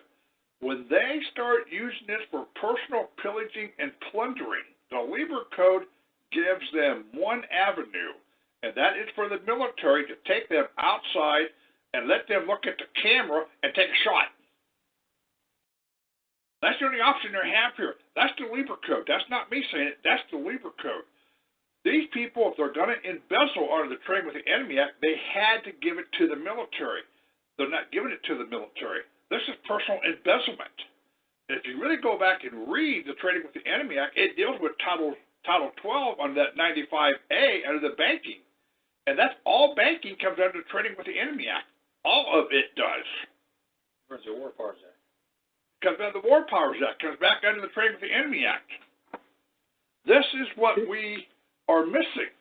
when they start using this for personal pillaging and plundering. The Lieber Code gives them one avenue, and that is for the military to take them outside and let them look at the camera and take a shot. That's the only option they have here. That's the Lieber Code. That's not me saying it. That's the Lieber Code. These people, if they're going to embezzle under the Trading with the Enemy Act, they had to give it to the military. They're not giving it to the military. This is personal embezzlement. If you really go back and read the Trading with the Enemy Act, it deals with Title 12 under that 95A under the banking. And that's all banking comes under the Trading with the Enemy Act. All of it does. Where's the War Powers Act? Comes under the War Powers Act. Comes back under the Trading with the Enemy Act. This is what we are missing.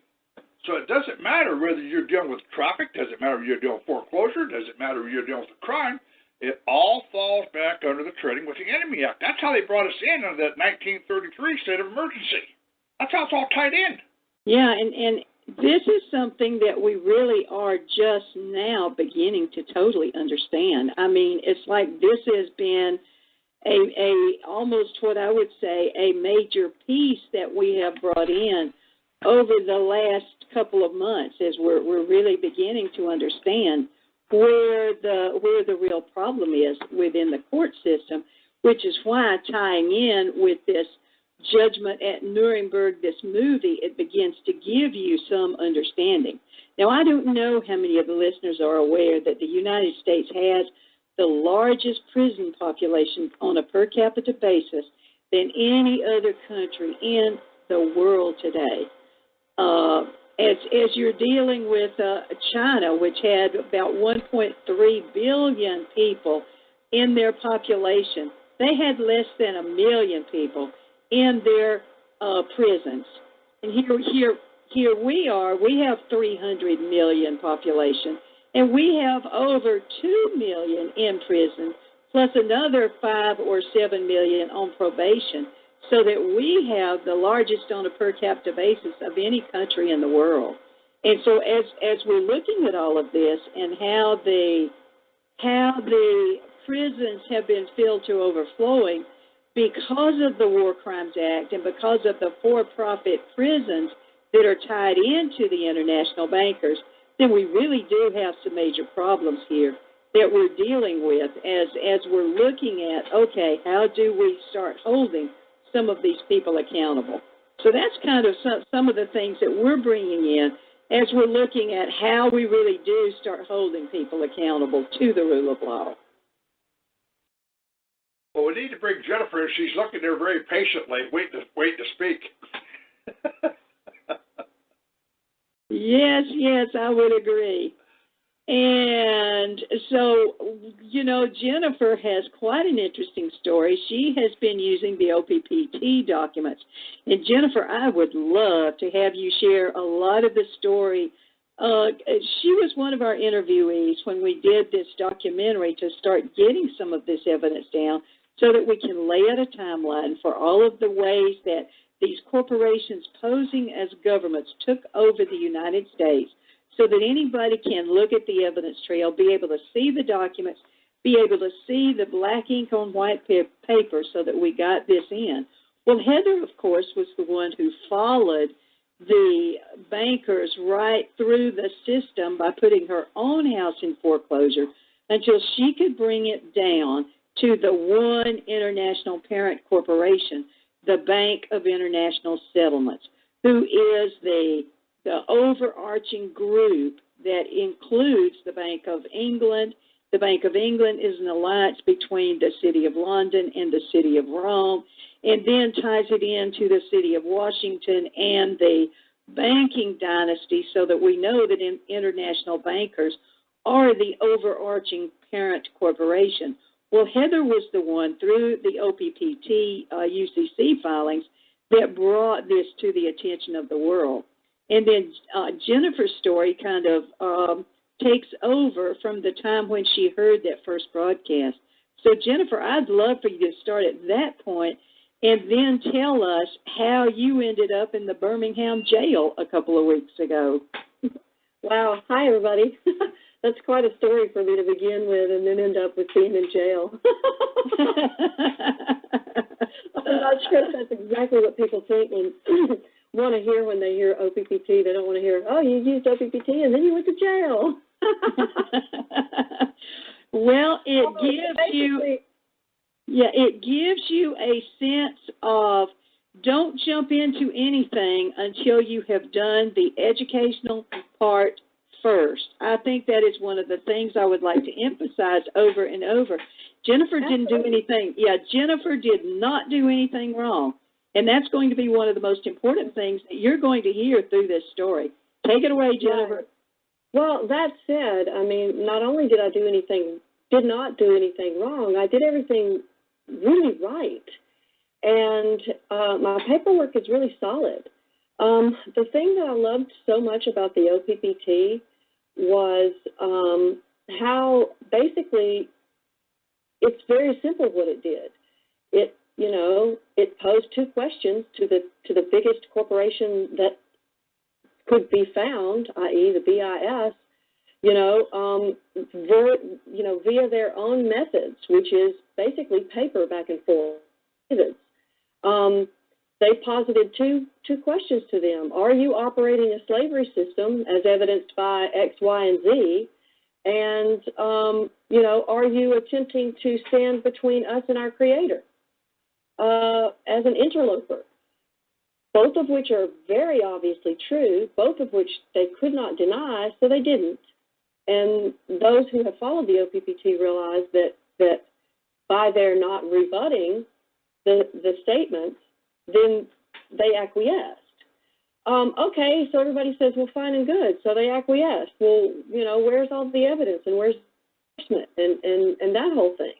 So it doesn't matter whether you're dealing with traffic, doesn't matter if you're dealing with foreclosure, doesn't matter if you're dealing with a crime. It all falls back under the Trading with the Enemy Act. That's how they brought us in under that 1933 state of emergency. That's how it's all tied in. Yeah, and this is something that we really are just now beginning to totally understand. I mean, it's like this has been a almost what I would say a major piece that we have brought in over the last couple of months as we're really beginning to understand where the real problem is within the court system, which is why tying in with this judgment at Nuremberg, this movie, it begins to give you some understanding. Now, I don't know how many of the listeners are aware that the United States has the largest prison population on a per capita basis than any other country in the world today. As you're dealing with China, which had about 1.3 billion people in their population, they had less than 1 million people in their prisons. And here we are. We have 300 million population, and we have over 2 million in prison, plus another 5 or 7 million on probation, so that we have the largest on a per capita basis of any country in the world. And so as we're looking at all of this and how the prisons have been filled to overflowing because of the War Crimes Act and because of the for-profit prisons that are tied into the international bankers, then we really do have some major problems here that we're dealing with as we're looking at, okay, how do we start holding some of these people accountable? So that's kind of some of the things that we're bringing in as we're looking at how we really do start holding people accountable to the rule of law. need to bring Jennifer. She's looking there very patiently, waiting to speak. Yes, I would agree. And so, Jennifer has quite an interesting story. She has been using the OPPT documents. And Jennifer, I would love to have you share a lot of the story. She was one of our interviewees when we did this documentary to start getting some of this evidence down so that we can lay out a timeline for all of the ways that these corporations posing as governments took over the United States, so that anybody can look at the evidence trail, be able to see the documents, be able to see the black ink on white paper so that we got this in. Well, Heather, of course, was the one who followed the bankers right through the system by putting her own house in foreclosure until she could bring it down to the one international parent corporation, the Bank of International Settlements, who is the overarching group that includes the Bank of England. The Bank of England is an alliance between the City of London and the City of Rome, and then ties it into the City of Washington and the banking dynasty, so that we know that international bankers are the overarching parent corporation. Well, Heather was the one, through the OPPT UCC filings, that brought this to the attention of the world. And then Jennifer's story kind of takes over from the time when she heard that first broadcast. So, Jennifer, I'd love for you to start at that point and then tell us how you ended up in the Birmingham jail a couple of weeks ago. Wow. Hi, everybody. That's quite a story for me to begin with and then end up with being in jail. I'm not sure if that's exactly what people think and want to hear when they hear OPPT. They don't want to hear, oh, you used OPPT and then you went to jail. Well, it gives you a sense of don't jump into anything until you have done the educational part first. I think that is one of the things I would like to emphasize over and over. Jennifer didn't do anything. Yeah, Jennifer did not do anything wrong. And that's going to be one of the most important things that you're going to hear through this story. Take it away, Jennifer. Right. Well, that said, I mean, not only did not do anything wrong, I did everything really right. And my paperwork is really solid. The thing that I loved so much about the OPPT was how basically it's very simple what it did. It posed two questions to the biggest corporation that could be found, i.e. the BIS, via their own methods, which is basically paper back and forth. They posited two questions to them. Are you operating a slavery system as evidenced by X, Y, and Z? And, are you attempting to stand between us and our Creator as an interloper? Both of which are very obviously true, both of which they could not deny, so they didn't. And those who have followed the OPPT realize that by their not rebutting the statements, then they acquiesced. Okay, so everybody says, well, fine and good. So they acquiesced. Well, where's all the evidence and where's the enforcement and that whole thing?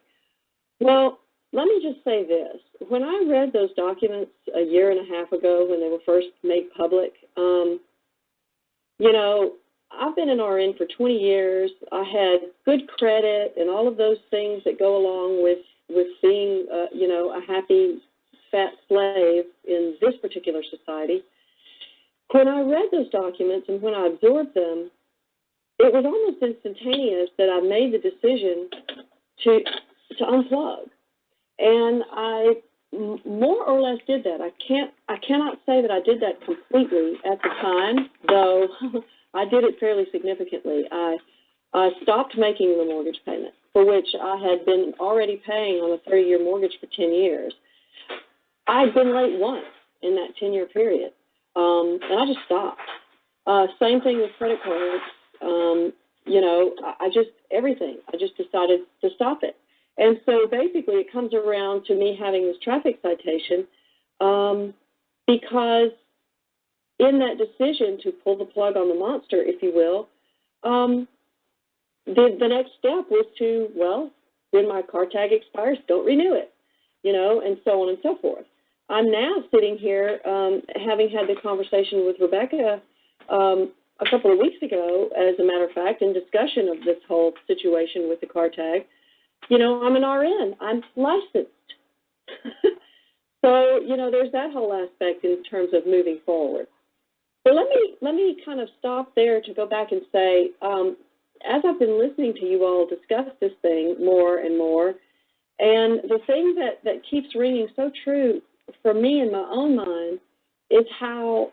Well, let me just say this. When I read those documents a year and a half ago when they were first made public, I've been an RN for 20 years. I had good credit and all of those things that go along with being, a happy, fat slave in this particular society. When I read those documents and when I absorbed them, it was almost instantaneous that I made the decision to unplug. And I more or less did that. I cannot say that I did that completely at the time, though I did it fairly significantly. I stopped making the mortgage payment, for which I had been already paying on a 30-year mortgage for 10 years. I had been late once in that 10-year period, and I just stopped. Same thing with credit cards. Everything. I just decided to stop it. And so basically it comes around to me having this traffic citation because in that decision to pull the plug on the monster, if you will, the next step was to, well, when my car tag expires, don't renew it, and so on and so forth. I'm now sitting here having had the conversation with Rebecca a couple of weeks ago, as a matter of fact, in discussion of this whole situation with the car tag. I'm an RN. I'm licensed. So, there's that whole aspect in terms of moving forward. So let me kind of stop there to go back and say, as I've been listening to you all discuss this thing more and more, and the thing that keeps ringing so true for me in my own mind is how,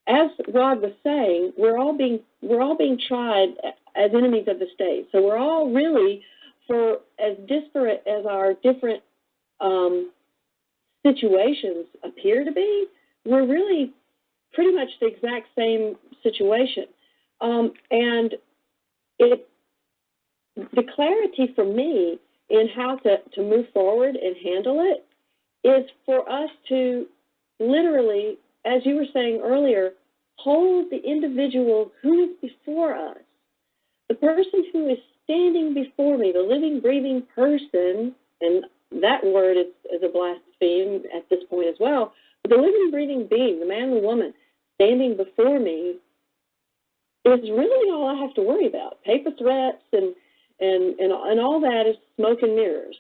as Rod was saying, we're all being tried as enemies of the state. So we're all really, for as disparate as our different situations appear to be, we're really pretty much the exact same situation. And the clarity for me in how to move forward and handle it is for us to literally, as you were saying earlier, hold the individual who is before us, the person who is standing before me, the living, breathing person, and that word is a blaspheme at this point as well, but the living, breathing being, the man or woman standing before me, is really all I have to worry about. Paper threats and all that is smoke and mirrors.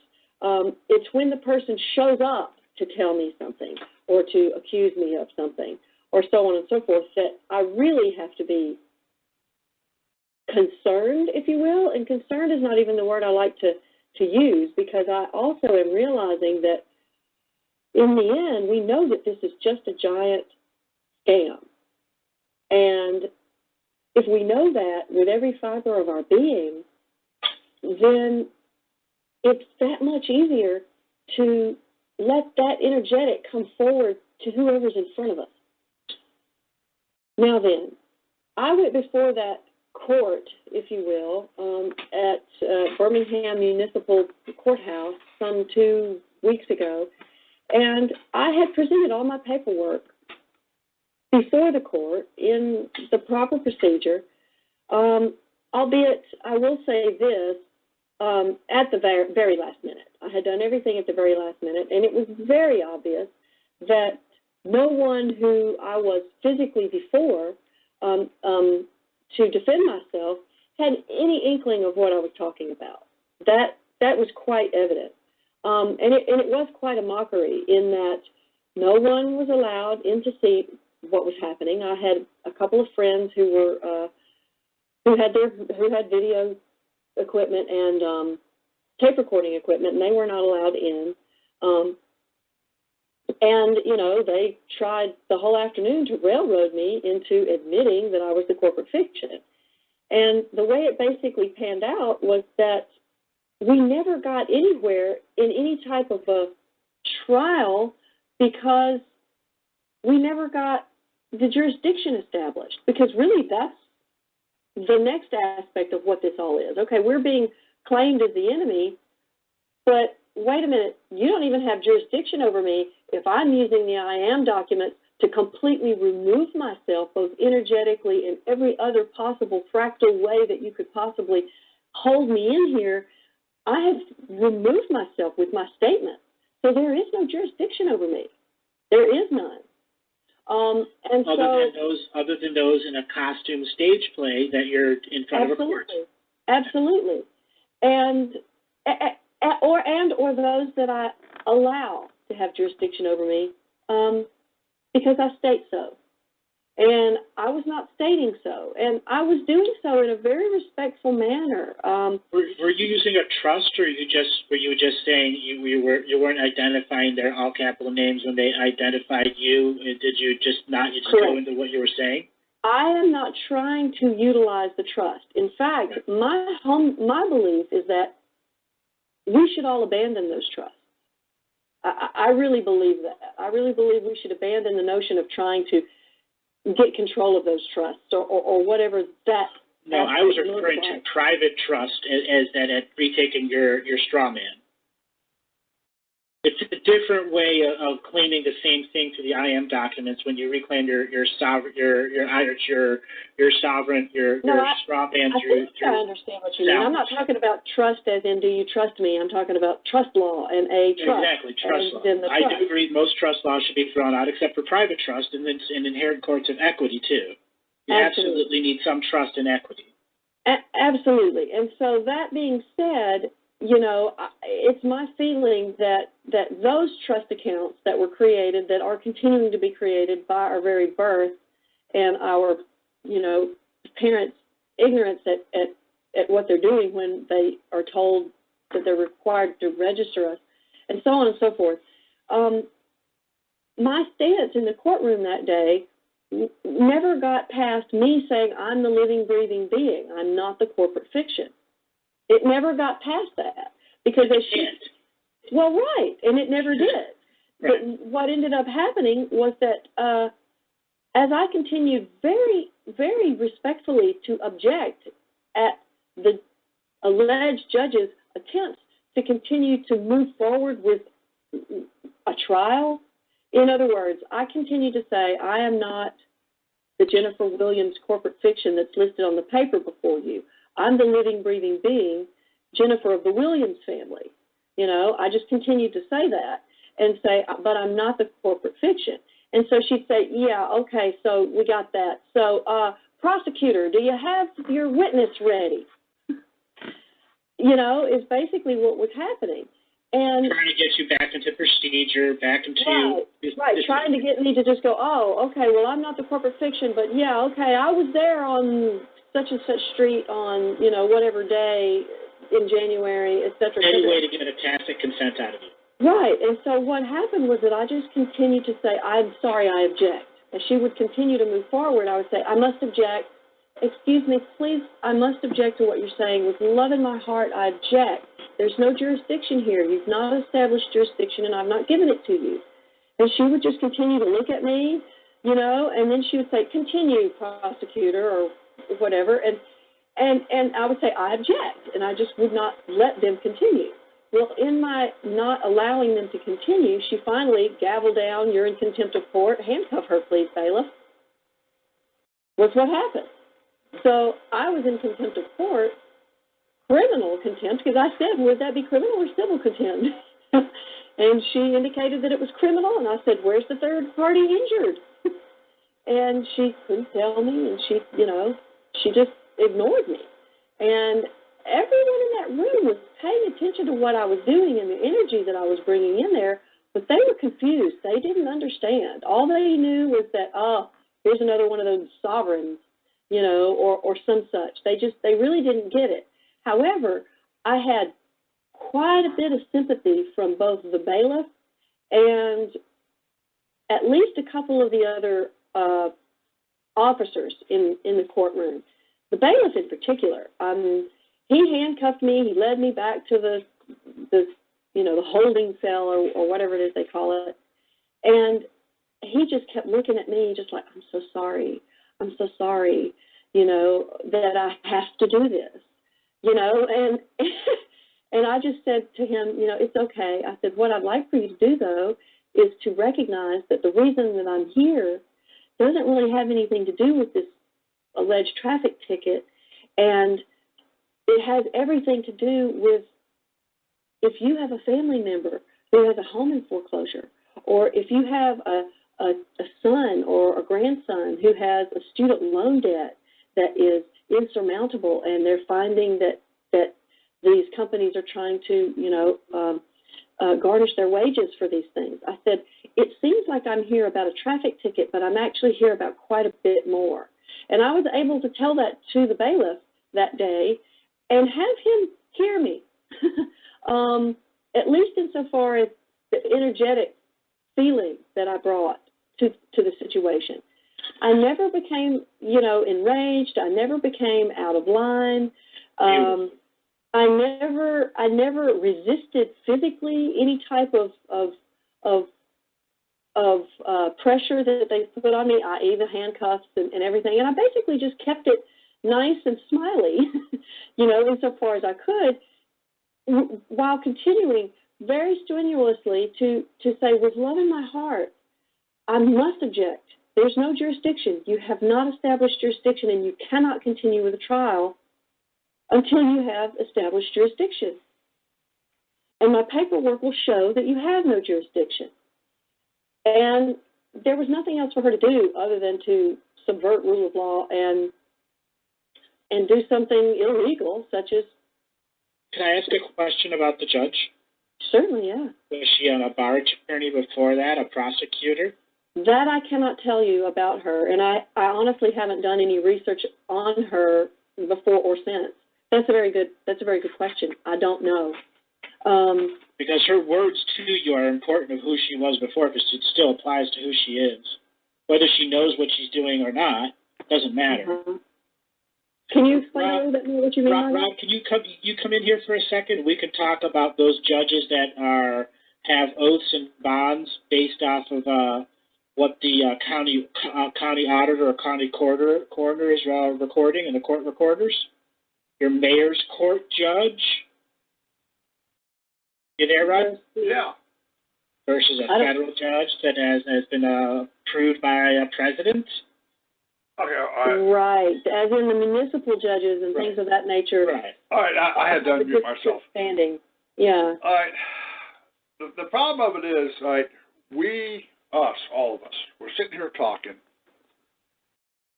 It's when the person shows up to tell me something or to accuse me of something or so on and so forth that I really have to be concerned, if you will. And concerned is not even the word I like to use, because I also am realizing that in the end we know that this is just a giant scam. And if we know that with every fiber of our being, then it's that much easier to let that energetic come forward to whoever's in front of us. Now then, I went before that court, if you will, at Birmingham Municipal Courthouse some 2 weeks ago, and I had presented all my paperwork before the court in the proper procedure, albeit I will say this, at the very last minute. I had done everything at the very last minute, and it was very obvious that no one who I was physically before to defend myself had any inkling of what I was talking about. That was quite evident. And it was quite a mockery in that no one was allowed in to see what was happening. I had a couple of friends who had video equipment and tape recording equipment, and they were not allowed in. And, they tried the whole afternoon to railroad me into admitting that I was the corporate fiction. And the way it basically panned out was that we never got anywhere in any type of a trial because we never got the jurisdiction established. Because really that's the next aspect of what this all is. Okay, we're being claimed as the enemy, but wait a minute, you don't even have jurisdiction over me if I'm using the I am document to completely remove myself, both energetically and every other possible fractal way that you could possibly hold me in here. I have removed myself with my statement. So there is no jurisdiction over me. There is none. And other than those in a costume stage play that you're in front of a court. Absolutely. And or those that I allow to have jurisdiction over me because I state so. And I was not stating so. And I was doing so in a very respectful manner. Were you using a trust, or were you just saying you weren't identifying their all capital names when they identified you? Did you just go into what you were saying? I am not trying to utilize the trust. In fact, my belief is that we should all abandon those trusts. I really believe that. I really believe we should abandon the notion of trying to get control of those trusts or whatever that No, I was referring to private trust as that had retaken your straw man. It's a different way of claiming the same thing to the IM documents when you reclaim your sovereign, your sovereign, your straw man. I understand what you mean. I'm not talking about trust as in do you trust me? I'm talking about trust law and a trust. Exactly, trust law. I do agree most trust laws should be thrown out except for private trust and inherent courts of equity too. You absolutely need some trust and equity. Absolutely. And so that being said, you know, it's my feeling that those trust accounts that were created, that are continuing to be created by our very birth and our, you know, parents' ignorance at what they're doing when they are told that they're required to register us, and so on and so forth. My stance in the courtroom that day never got past me saying I'm the living, breathing being. I'm not the corporate fiction. It never got past that because well, right, and it never did. Right. But what ended up happening was that as I continued very, very respectfully to object at the alleged judge's attempts to continue to move forward with a trial, in other words, I continued to say I am not the Jennifer Williams corporate fiction that's listed on the paper before you. I'm the living, breathing being, Jennifer of the Williams family. You know, I just continued to say that and say, but I'm not the corporate fiction. And so she'd say, yeah, okay, so we got that. So, prosecutor, do you have your witness ready? You know, is basically what was happening. And trying to get you back into procedure, back into... Right, trying to get me to just go, oh, okay, well, I'm not the corporate fiction, but yeah, okay, I was there on such and such street on, you know, whatever day in January, et cetera. Any way to get a tacit consent out of you. Right, and so what happened was that I just continued to say, I'm sorry, I object. As she would continue to move forward, I would say, I must object. Excuse me, please, I must object to what you're saying. With love in my heart, I object. There's no jurisdiction here. You've not established jurisdiction, and I've not given it to you. And she would just continue to look at me, you know, and then she would say, continue, prosecutor, or whatever. And I would say, I object, and I just would not let them continue. Well, in my not allowing them to continue, she finally gavelled down, you're in contempt of court, handcuff her, please, bailiff, was what happened. So I was in contempt of court, criminal contempt, because I said, would that be criminal or civil contempt? And she indicated that it was criminal, and I said, where's the third party injured? And she couldn't tell me, and she, you know, she just ignored me. And everyone in that room was paying attention to what I was doing and the energy that I was bringing in there, but they were confused. They didn't understand. All they knew was that, oh, here's another one of those sovereigns, you know, or some such. They really didn't get it. However, I had quite a bit of sympathy from both the bailiff and at least a couple of the other officers in the courtroom. The bailiff in particular, he handcuffed me. He led me back to the holding cell or whatever it is they call it, and he just kept looking at me, just like, I'm so sorry, you know, that I have to do this, you know, and and I just said to him, you know, it's okay. I said, what I'd like for you to do, though, is to recognize that the reason that I'm here doesn't really have anything to do with this alleged traffic ticket, and it has everything to do with if you have a family member who has a home in foreclosure, or if you have a son or a grandson who has a student loan debt that is insurmountable, and they're finding that these companies are trying to, you know, garnish their wages for these things. I said, it seems like I'm here about a traffic ticket, but I'm actually here about quite a bit more. And I was able to tell that to the bailiff that day and have him hear me, at least insofar as the energetic feeling that I brought to the situation. I never became, you know, enraged. I never became out of line. I never resisted physically any type of pressure that they put on me, i.e. the handcuffs and everything. And I basically just kept it nice and smiley, you know, insofar as I could, while continuing very strenuously to say, with love in my heart, I must object. There's no jurisdiction. You have not established jurisdiction, and you cannot continue with the trial until you have established jurisdiction. And my paperwork will show that you have no jurisdiction. And there was nothing else for her to do other than to subvert rule of law and do something illegal, such as... Can I ask a question about the judge? Certainly, yeah. Was she a bar attorney before that, a prosecutor? That I cannot tell you about her, and I honestly haven't done any research on her before or since. That's a very good question. I don't know. Because her words to you are important of who she was before, because it still applies to who she is. Whether she knows what she's doing or not, doesn't matter. Mm-hmm. Can you explain a little bit more what you mean by that? Rob, can you come in here for a second? We can talk about those judges that have oaths and bonds based off of what the county auditor or county coroner is recording in the court recorders. Your mayor's court judge. You there, Rob? Yeah. Versus a federal judge that has been approved by a president. Okay, right, as in the municipal judges and things of that nature. Right. All right, I had to unmute myself. Standing, yeah. All right, the problem of it is, right, all of us, we're sitting here talking.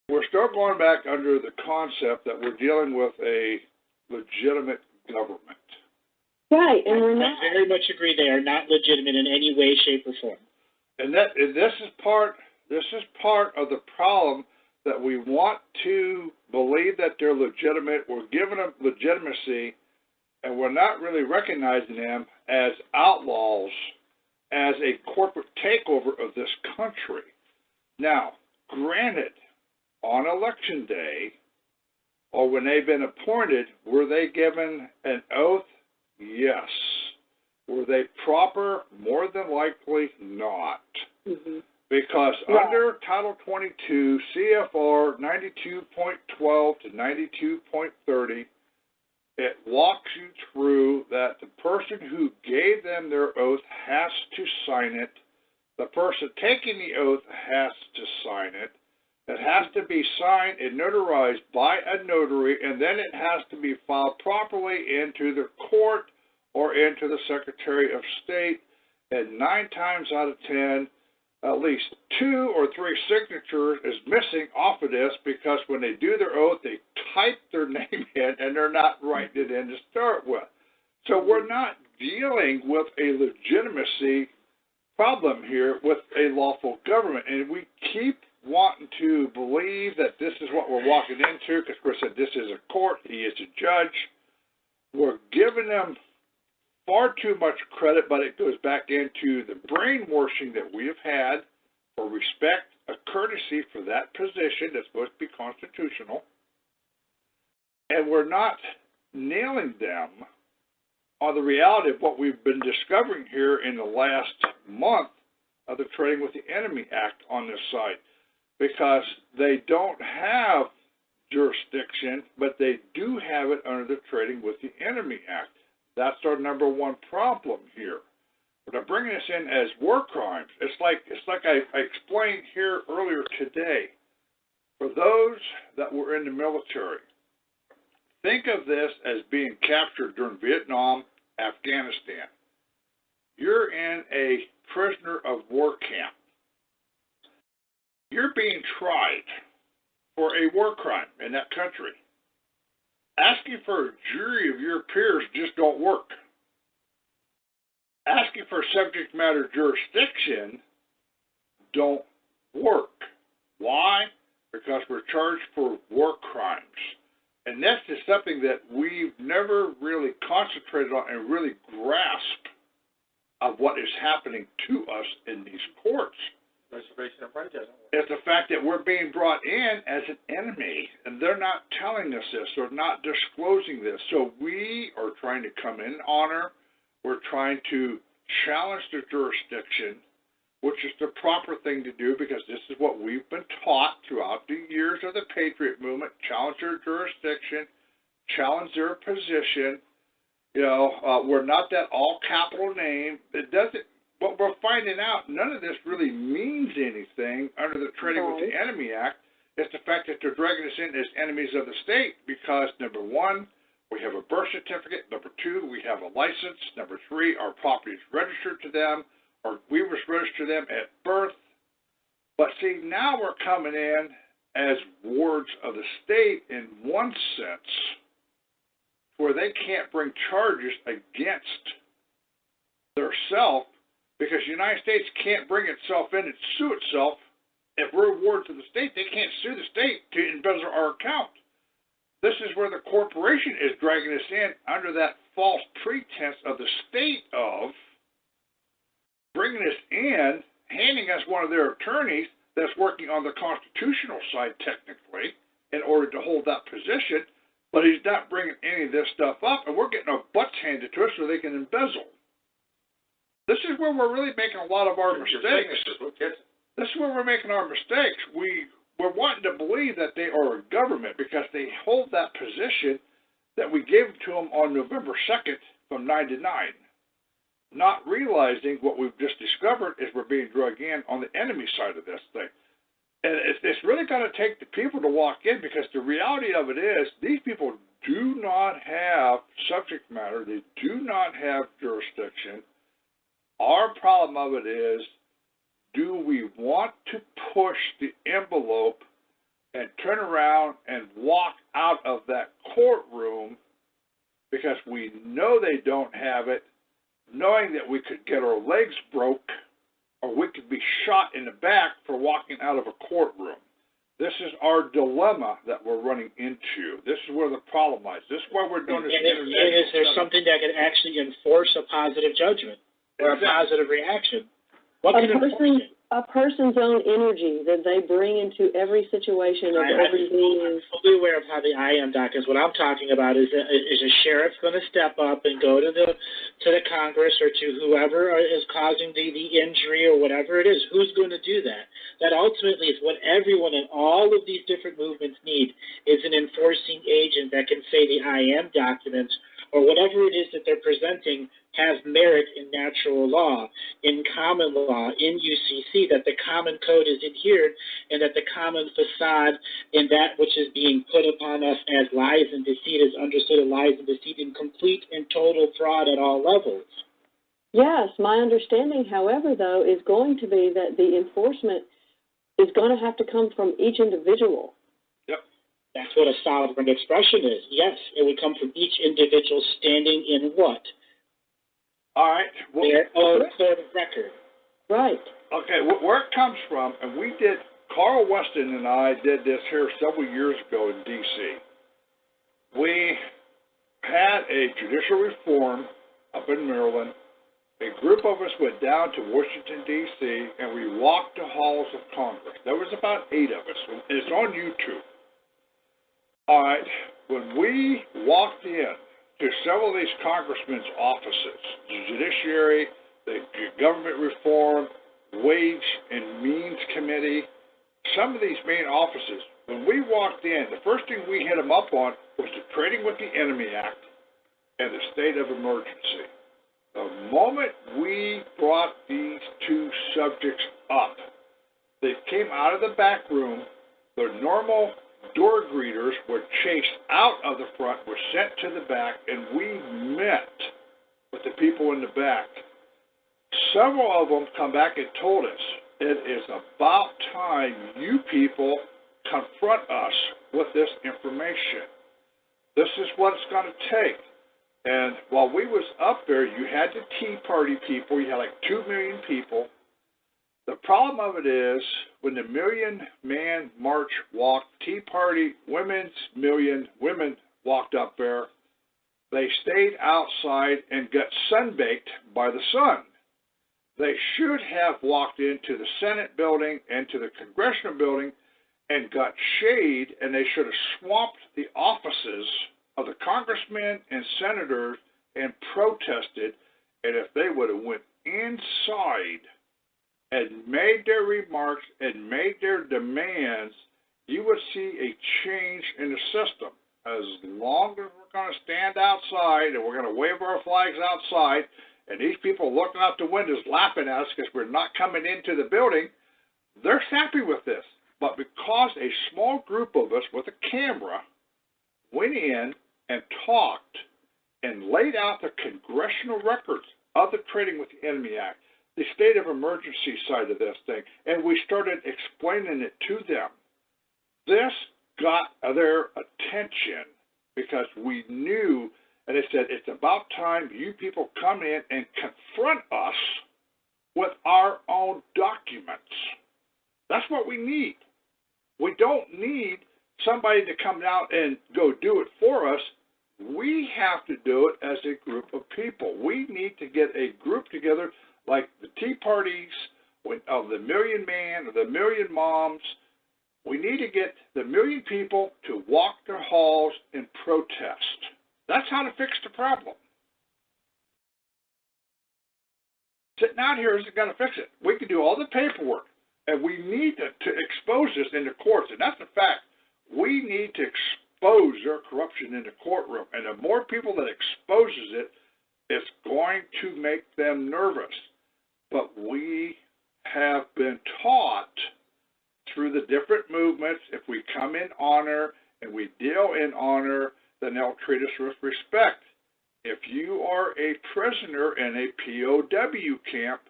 We're still going back under the concept that we're dealing with a legitimate government. Right, and we're not. I very much agree they are not legitimate in any way, shape, or form. And this is part of the problem, that we want to believe that they're legitimate. We're giving them legitimacy, and we're not really recognizing them as outlaws, as a corporate takeover of this country. Now, granted, on election day, or when they've been appointed, were they given an oath? Yes. Were they proper? More than likely not. Mm-hmm. Because under Title 22, CFR 92.12 to 92.30, it walks you through that the person who gave them their oath has to sign it. The person taking the oath has to sign it. It has to be signed and notarized by a notary, and then it has to be filed properly into the court or into the Secretary of State. And 9 times out of 10, at least 2 or 3 signatures is missing off of this, because when they do their oath, they type their name in and they're not writing it in to start with. So we're not dealing with a legitimacy problem here with a lawful government. And we keep wanting to believe that this is what we're walking into, because Chris said this is a court, he is a judge. We're giving them far too much credit, but it goes back into the brainwashing that we have had for respect, a courtesy for that position that's supposed to be constitutional. And we're not nailing them on the reality of what we've been discovering here in the last month of the Trading with the Enemy Act on this site, because they don't have jurisdiction, but they do have it under the Trading with the Enemy Act. That's our number one problem here. But they're bringing us in as war crimes. It's like I explained here earlier today. For those that were in the military, think of this as being captured during Vietnam, Afghanistan. You're in a prisoner of war camp. You're being tried for a war crime in that country. Asking for a jury of your peers just don't work. Asking for subject matter jurisdiction don't work. Why? Because we're charged for war crimes. And that's just something that we've never really concentrated on and really grasped of what is happening to us in these courts. Reservation of right doesn't work. It's the fact that we're being brought in as an enemy, and they're not telling us this, they're not disclosing this. So we are trying to come in honor, we're trying to challenge the jurisdiction, which is the proper thing to do because this is what we've been taught throughout the years of the Patriot movement, challenge their jurisdiction, challenge their position. We're not that all-capital name. It doesn't, what we're finding out, none of this really means anything under the Trading with the Enemy Act. It's the fact that they're dragging us in as enemies of the state because, number one, we have a birth certificate. Number two, we have a license. Number three, our property is registered to them, or we was registered to them at birth. But see, now we're coming in as wards of the state in one sense, where they can't bring charges against theirself because the United States can't bring itself in and sue itself. If we're wards of the state, they can't sue the state to embezzle our account. This is where the corporation is dragging us in under that false pretense of the state of bringing us in, handing us one of their attorneys that's working on the constitutional side technically in order to hold that position, but he's not bringing any of this stuff up, and we're getting our butts handed to us so they can embezzle. This is where we're really making a lot of our mistakes. This is where we're making our mistakes. We're wanting to believe that they are a government because they hold that position that we gave to them on November 2nd from 9 to 9. Not realizing what we've just discovered is we're being dragged in on the enemy side of this thing. And it's really going to take the people to walk in because the reality of it is these people do not have subject matter. They do not have jurisdiction. Our problem of it is, do we want to push the envelope and turn around and walk out of that courtroom because we know they don't have it, knowing that we could get our legs broke or we could be shot in the back for walking out of a courtroom? This is our dilemma that we're running into. This is where the problem lies. This is why we're doing this. And is there something that can actually enforce a positive judgment or a positive reaction? What can enforce it? A person's own energy that they bring into every situation of every meeting. I'm fully aware of how the IM doc is. What I'm talking about is a sheriff going to step up and go to the Congress or to whoever is causing the injury or whatever it is? Who's going to do that? That ultimately is what everyone in all of these different movements need, is an enforcing agent that can say the IM documents or whatever it is that they're presenting have merit in natural law, in common law, in UCC, that the common code is adhered, and that the common facade in that which is being put upon us as lies and deceit is understood as lies and deceit in complete and total fraud at all levels. Yes, my understanding, however, though, is going to be that the enforcement is going to have to come from each individual. Yep. That's what a sovereign expression is. Yes, it would come from each individual standing in what? All right. Well, their own court of record. Right. Okay, where it comes from, and Carl Weston and I did this here several years ago in D.C. We had a judicial reform up in Maryland. A group of us went down to Washington, D.C., and we walked the halls of Congress. There was about 8 of us. It's on YouTube. All right, when we walked in to several of these congressmen's offices, the Judiciary, the Government Reform, Wage and Means Committee, some of these main offices, when we walked in, the first thing we hit them up on was the Trading with the Enemy Act and the state of emergency. The moment we brought these two subjects up, they came out of the back room, their normal door greeters were chased out of the front, were sent to the back, and we met with the people in the back. Several of them come back and told us, it is about time you people confront us with this information. This is what it's going to take. And while we was up there, you had the Tea Party people, you had like 2 million people. The problem of it is, when the Million-Man March walked, Tea Party women walked up there, they stayed outside and got sunbaked by the sun. They should have walked into the Senate building and to the Congressional building and got shade, and they should have swamped the offices of the congressmen and senators and protested, and if they would have went inside and made their remarks and made their demands, you would see a change in the system. As long as we're going to stand outside and we're going to wave our flags outside, and these people looking out the windows laughing at us because we're not coming into the building, they're happy with this. But because a small group of us with a camera went in and talked and laid out the congressional records of the Trading with the Enemy Act, the state of emergency side of this thing, and we started explaining it to them, this got their attention because we knew, and they said, it's about time you people come in and confront us with our own documents. That's what we need. We don't need somebody to come out and go do it for us. We have to do it as a group of people. We need to get a group together like the Tea Parties of the Million Man or the Million Moms. We need to get the million people to walk their halls and protest. That's how to fix the problem. Sitting out here isn't going to fix it. We can do all the paperwork, and we need to expose this in the courts, and that's a fact. We need to expose their corruption in the courtroom, and the more people that exposes it, it's going to make them nervous. But we have been taught through the different movements, if we come in honor and we deal in honor, then they'll treat us with respect. If you are a prisoner in a POW camp,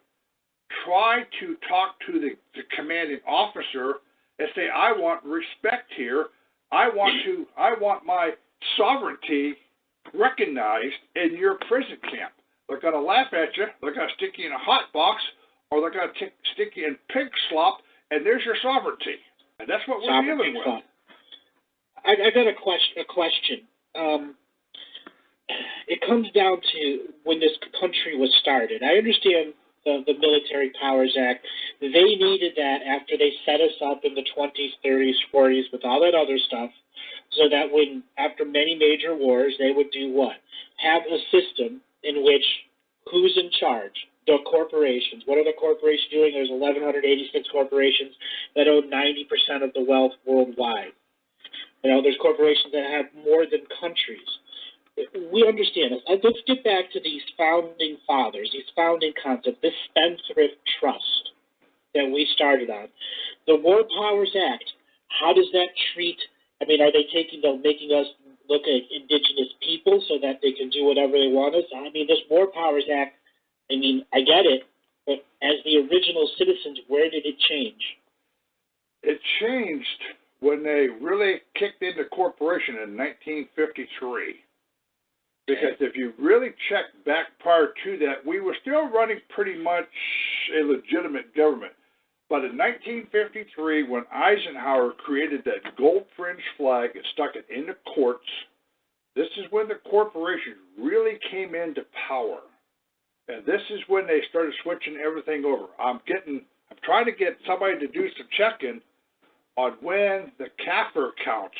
try to talk to the commanding officer and say, I want respect here. I want my sovereignty recognized in your prison camp. They're going to laugh at you. They're going to stick you in a hot box, or they're going to stick you in pig slop, and there's your sovereignty. And that's what we're dealing with. I got a question. It comes down to when this country was started. I understand the Military Powers Act. They needed that after they set us up in the 20s, 30s, 40s with all that other stuff, so that when, after many major wars, they would do what? Have a system in which who's in charge? The corporations. What are the corporations doing? There's 1,186 corporations that own 90% of the wealth worldwide. You know, there's corporations that have more than countries. We understand this. Let's get back to these founding fathers, these founding concepts, this spendthrift trust that we started on. The War Powers Act, how does that treat, I mean, are they making us look at indigenous people so that they can do whatever they want us? I mean, this War Powers Act, I mean, I get it, but as the original citizens, where did it change? It changed when they really kicked into corporation in 1953. Because if you really check back prior to that, we were still running pretty much a legitimate government. But in 1953, when Eisenhower created that gold fringe flag and stuck it in the courts, this is when the corporations really came into power. And this is when they started switching everything over. I'm trying to get somebody to do some checking on when the CAFR accounts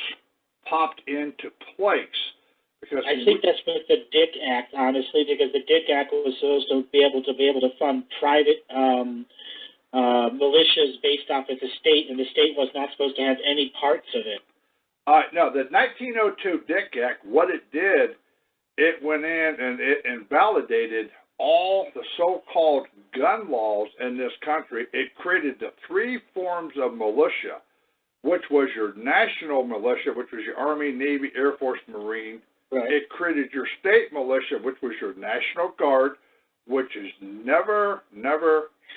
popped into place. Because I think that's with the Dick Act, honestly, because the Dick Act was supposed to be able to fund private militias based off of the state, and the state was not supposed to have any parts of it. No, the 1902 Dick Act, what it did, it went in and it invalidated all the so-called gun laws in this country. It created the three forms of militia, which was your national militia, which was your Army, Navy, Air Force, Marine. Right. It created your state militia, which was your National Guard, which is never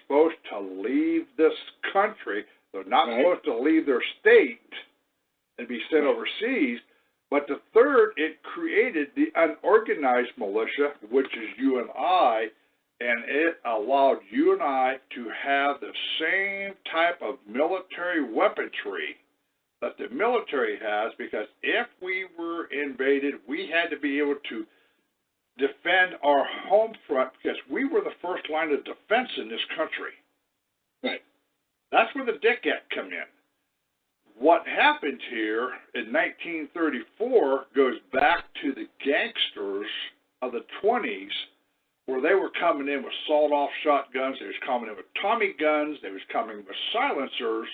supposed to leave this country. They're not supposed to leave their state and be sent overseas. But the third, it created the unorganized militia, which is you and I, and it allowed you and I to have the same type of military weaponry that the military has, because if we were invaded, we had to be able to defend our home front, because we were the first line of defense in this country. Right. That's where the Dick Act come in. What happened here in 1934 goes back to the gangsters of the 20s, where they were coming in with sawed-off shotguns, they was coming in with Tommy guns, they was coming with silencers,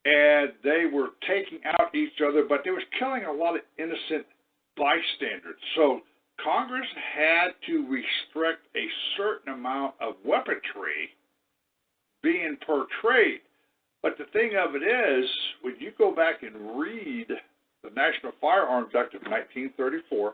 and they were taking out each other, but they was killing a lot of innocent bystanders. So Congress had to restrict a certain amount of weaponry being portrayed. But the thing of it is, when you go back and read the National Firearms Act of 1934,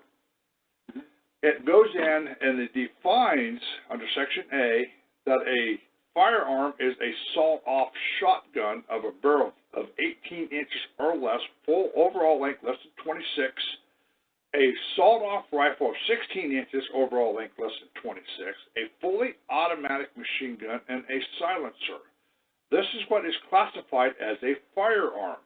it goes in and it defines under Section A that a firearm is a sawed-off shotgun of a barrel of 18 inches or less, full overall length less than 26, a sawed-off rifle of 16 inches, overall length less than 26, a fully automatic machine gun, and a silencer. This is what is classified as a firearm.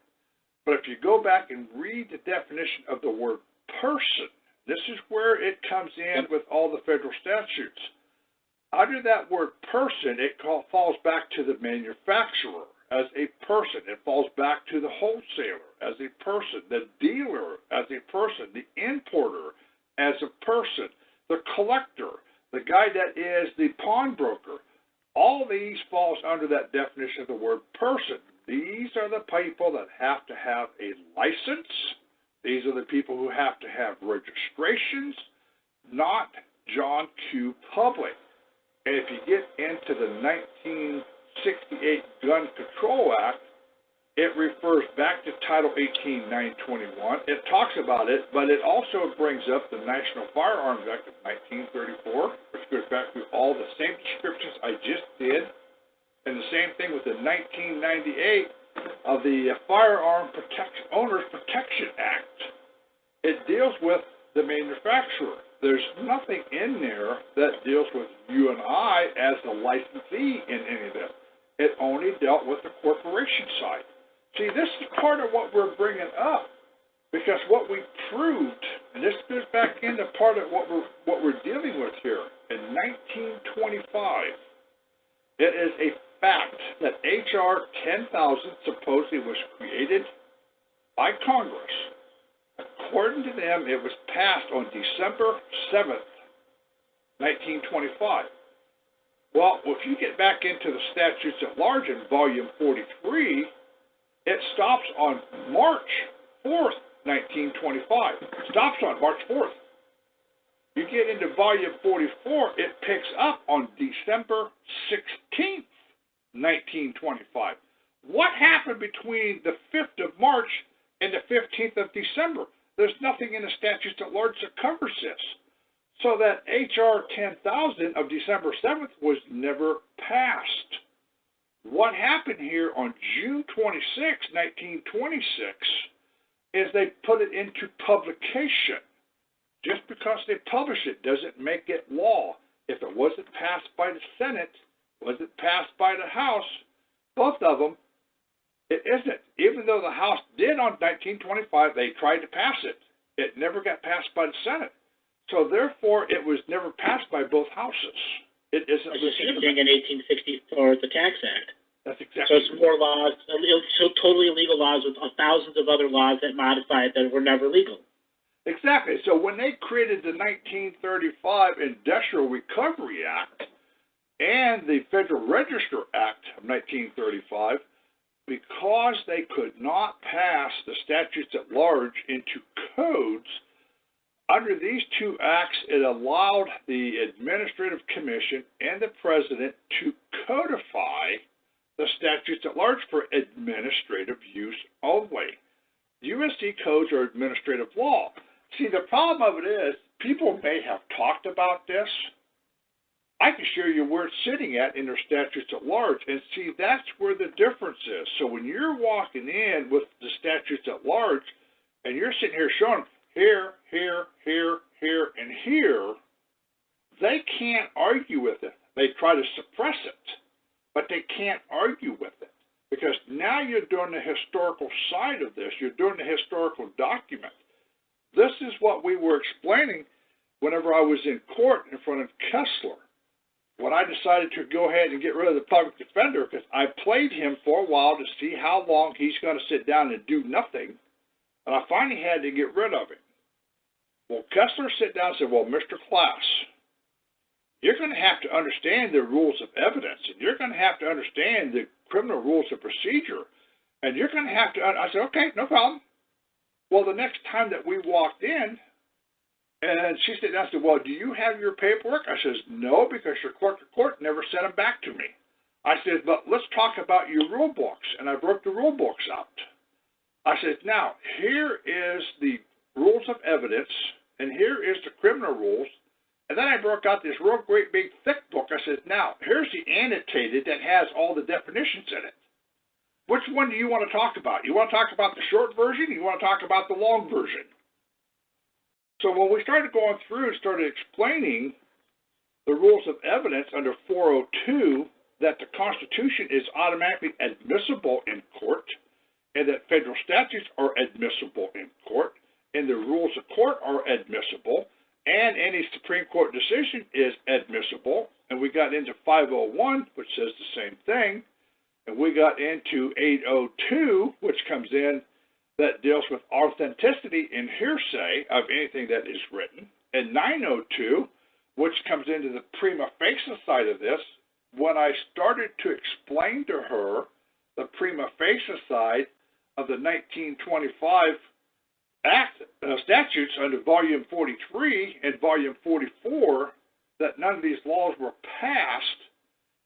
But if you go back and read the definition of the word person, this is where it comes in with all the federal statutes. Under that word person, it falls back to the manufacturer as a person. It falls back to the wholesaler as a person, the dealer as a person, the importer as a person, the collector, the guy that is the pawnbroker. All these falls under that definition of the word person. These are the people that have to have a license. These are the people who have to have registrations, not John Q. Public. And if you get into the 1968 Gun Control Act, it refers back to Title 18-921. It talks about it, but it also brings up the National Firearms Act of 1934, which goes back through all the same descriptions I just did, and the same thing with the 1998 of the Owners Protection Act. It deals with the manufacturer. There's nothing in there that deals with you and I as the licensee in any of this. It only dealt with the corporation side. See, this is part of what we're bringing up, because what we proved, and this goes back into part of what we're dealing with here. In 1925, it is a fact that H.R. 10,000 supposedly was created by Congress. According to them, it was passed on December 7th, 1925. Well, if you get back into the statutes at large in Volume 43, it stops on March 4th, 1925. It stops on March 4th. You get into Volume 44, it picks up on December 16th, 1925. What happened between the 5th of March and the 15th of December? There's nothing in the statutes at large that covers this. So that H.R. 10,000 of December 7th was never passed. What happened here on June 26, 1926, is they put it into publication. Just because they publish it doesn't make it law. If it wasn't passed by the Senate, wasn't passed by the House, both of them, it isn't. Even though the House did on 1925, they tried to pass it. It never got passed by the Senate. So therefore, it was never passed by both houses. It isn't the same thing in 1864 with the Tax Act. That's exactly. So it's more laws, totally illegal laws with thousands of other laws that modify it that were never legal. Exactly. So when they created the 1935 Industrial Recovery Act and the Federal Register Act of 1935, because they could not pass the statutes at large into codes, under these two acts, it allowed the Administrative Commission and the President to codify the statutes at large for administrative use only. USC codes are administrative law. See, the problem of it is, people may have talked about this. I can show you where it's sitting at in their statutes at large, and see, that's where the difference is. So when you're walking in with the statutes at large, and you're sitting here showing here, here, here, here, and here, they can't argue with it. They try to suppress it, but they can't argue with it, because now you're doing the historical side of this. You're doing the historical document. This is what we were explaining whenever I was in court in front of Kessler, when I decided to go ahead and get rid of the public defender, because I played him for a while to see how long he's going to sit down and do nothing, and I finally had to get rid of him. Well, Kessler sat down and said, well, Mr. Class, you're going to have to understand the rules of evidence, and you're going to have to understand the criminal rules of procedure, and you're going to have to, I said, okay, no problem. Well, the next time that we walked in, and she said, I said, well, do you have your paperwork? I says, no, because your clerk of court never sent them back to me. I said, but let's talk about your rule books, and I broke the rule books out. I said, now, here is the rules of evidence, and here is the criminal rules. And then I broke out this real great big thick book. I said, now, here's the annotated that has all the definitions in it. Which one do you want to talk about? You want to talk about the short version? Or you want to talk about the long version? So when we started going through and started explaining the rules of evidence under 402, that the Constitution is automatically admissible in court, and that federal statutes are admissible in court, and the rules of court are admissible, and any Supreme Court decision is admissible, and we got into 501, which says the same thing, and we got into 802, which comes in that deals with authenticity and hearsay of anything that is written, and 902, which comes into the prima facie side of this. When I started to explain to her the prima facie side of the 1925 statutes under Volume 43 and Volume 44, that none of these laws were passed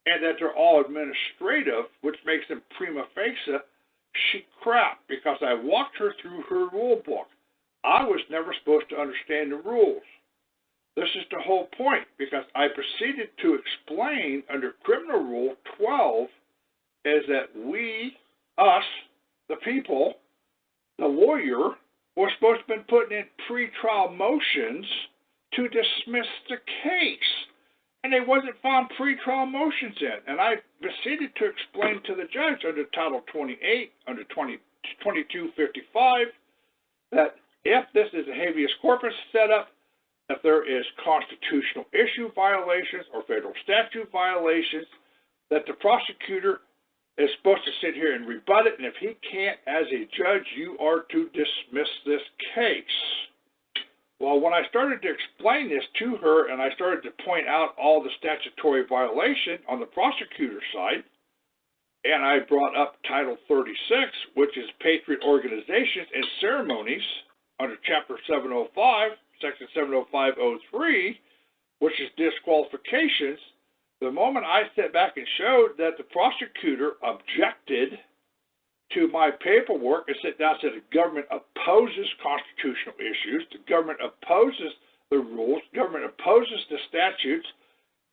and that they're all administrative, which makes them prima facie, she crapped because I walked her through her rule book. I was never supposed to understand the rules. This is the whole point, because I proceeded to explain under Criminal Rule 12 is that we, us, the people, the lawyer, were supposed to have been putting in pretrial motions to dismiss the case. And they wasn't found pretrial motions in. And I proceeded to explain to the judge under Title 28, under 2255, that if this is a habeas corpus setup, if there is constitutional issue violations or federal statute violations, that the prosecutor is supposed to sit here and rebut it, and if he can't, as a judge, you are to dismiss this case. Well, when I started to explain this to her and I started to point out all the statutory violation on the prosecutor side, and I brought up Title 36, which is Patriot Organizations and Ceremonies, under Chapter 705, Section 70503, which is disqualifications, the moment I sat back and showed that the prosecutor objected to my paperwork and sat down and said the government opposes constitutional issues, the government opposes the rules, the government opposes the statutes,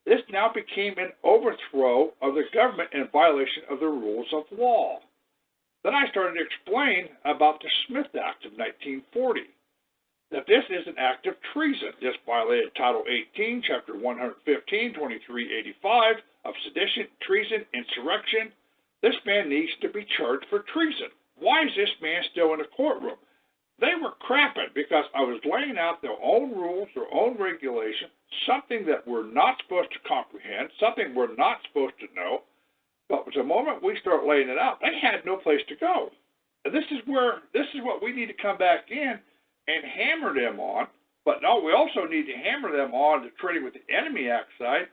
this now became an overthrow of the government in violation of the rules of law. Then I started to explain about the Smith Act of 1940. That this is an act of treason. This violated Title 18, Chapter 115, 2385 of sedition, treason, insurrection. This man needs to be charged for treason. Why is this man still in the courtroom? They were crapping because I was laying out their own rules, their own regulation, something that we're not supposed to comprehend, something we're not supposed to know. But the moment we start laying it out, they had no place to go. And this is what we need to come back in and hammer them on, but no, we also need to hammer them on the Trading with the Enemy Act side,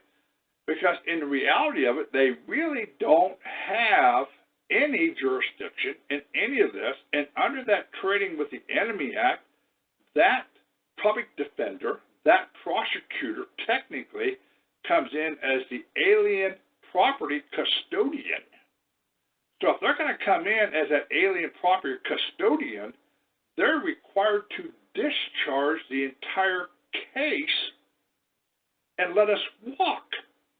because in the reality of it, they really don't have any jurisdiction in any of this, and under that Trading with the Enemy Act, that public defender, that prosecutor, technically comes in as the alien property custodian. So if they're going to come in as that alien property custodian, they're required to discharge the entire case and let us walk.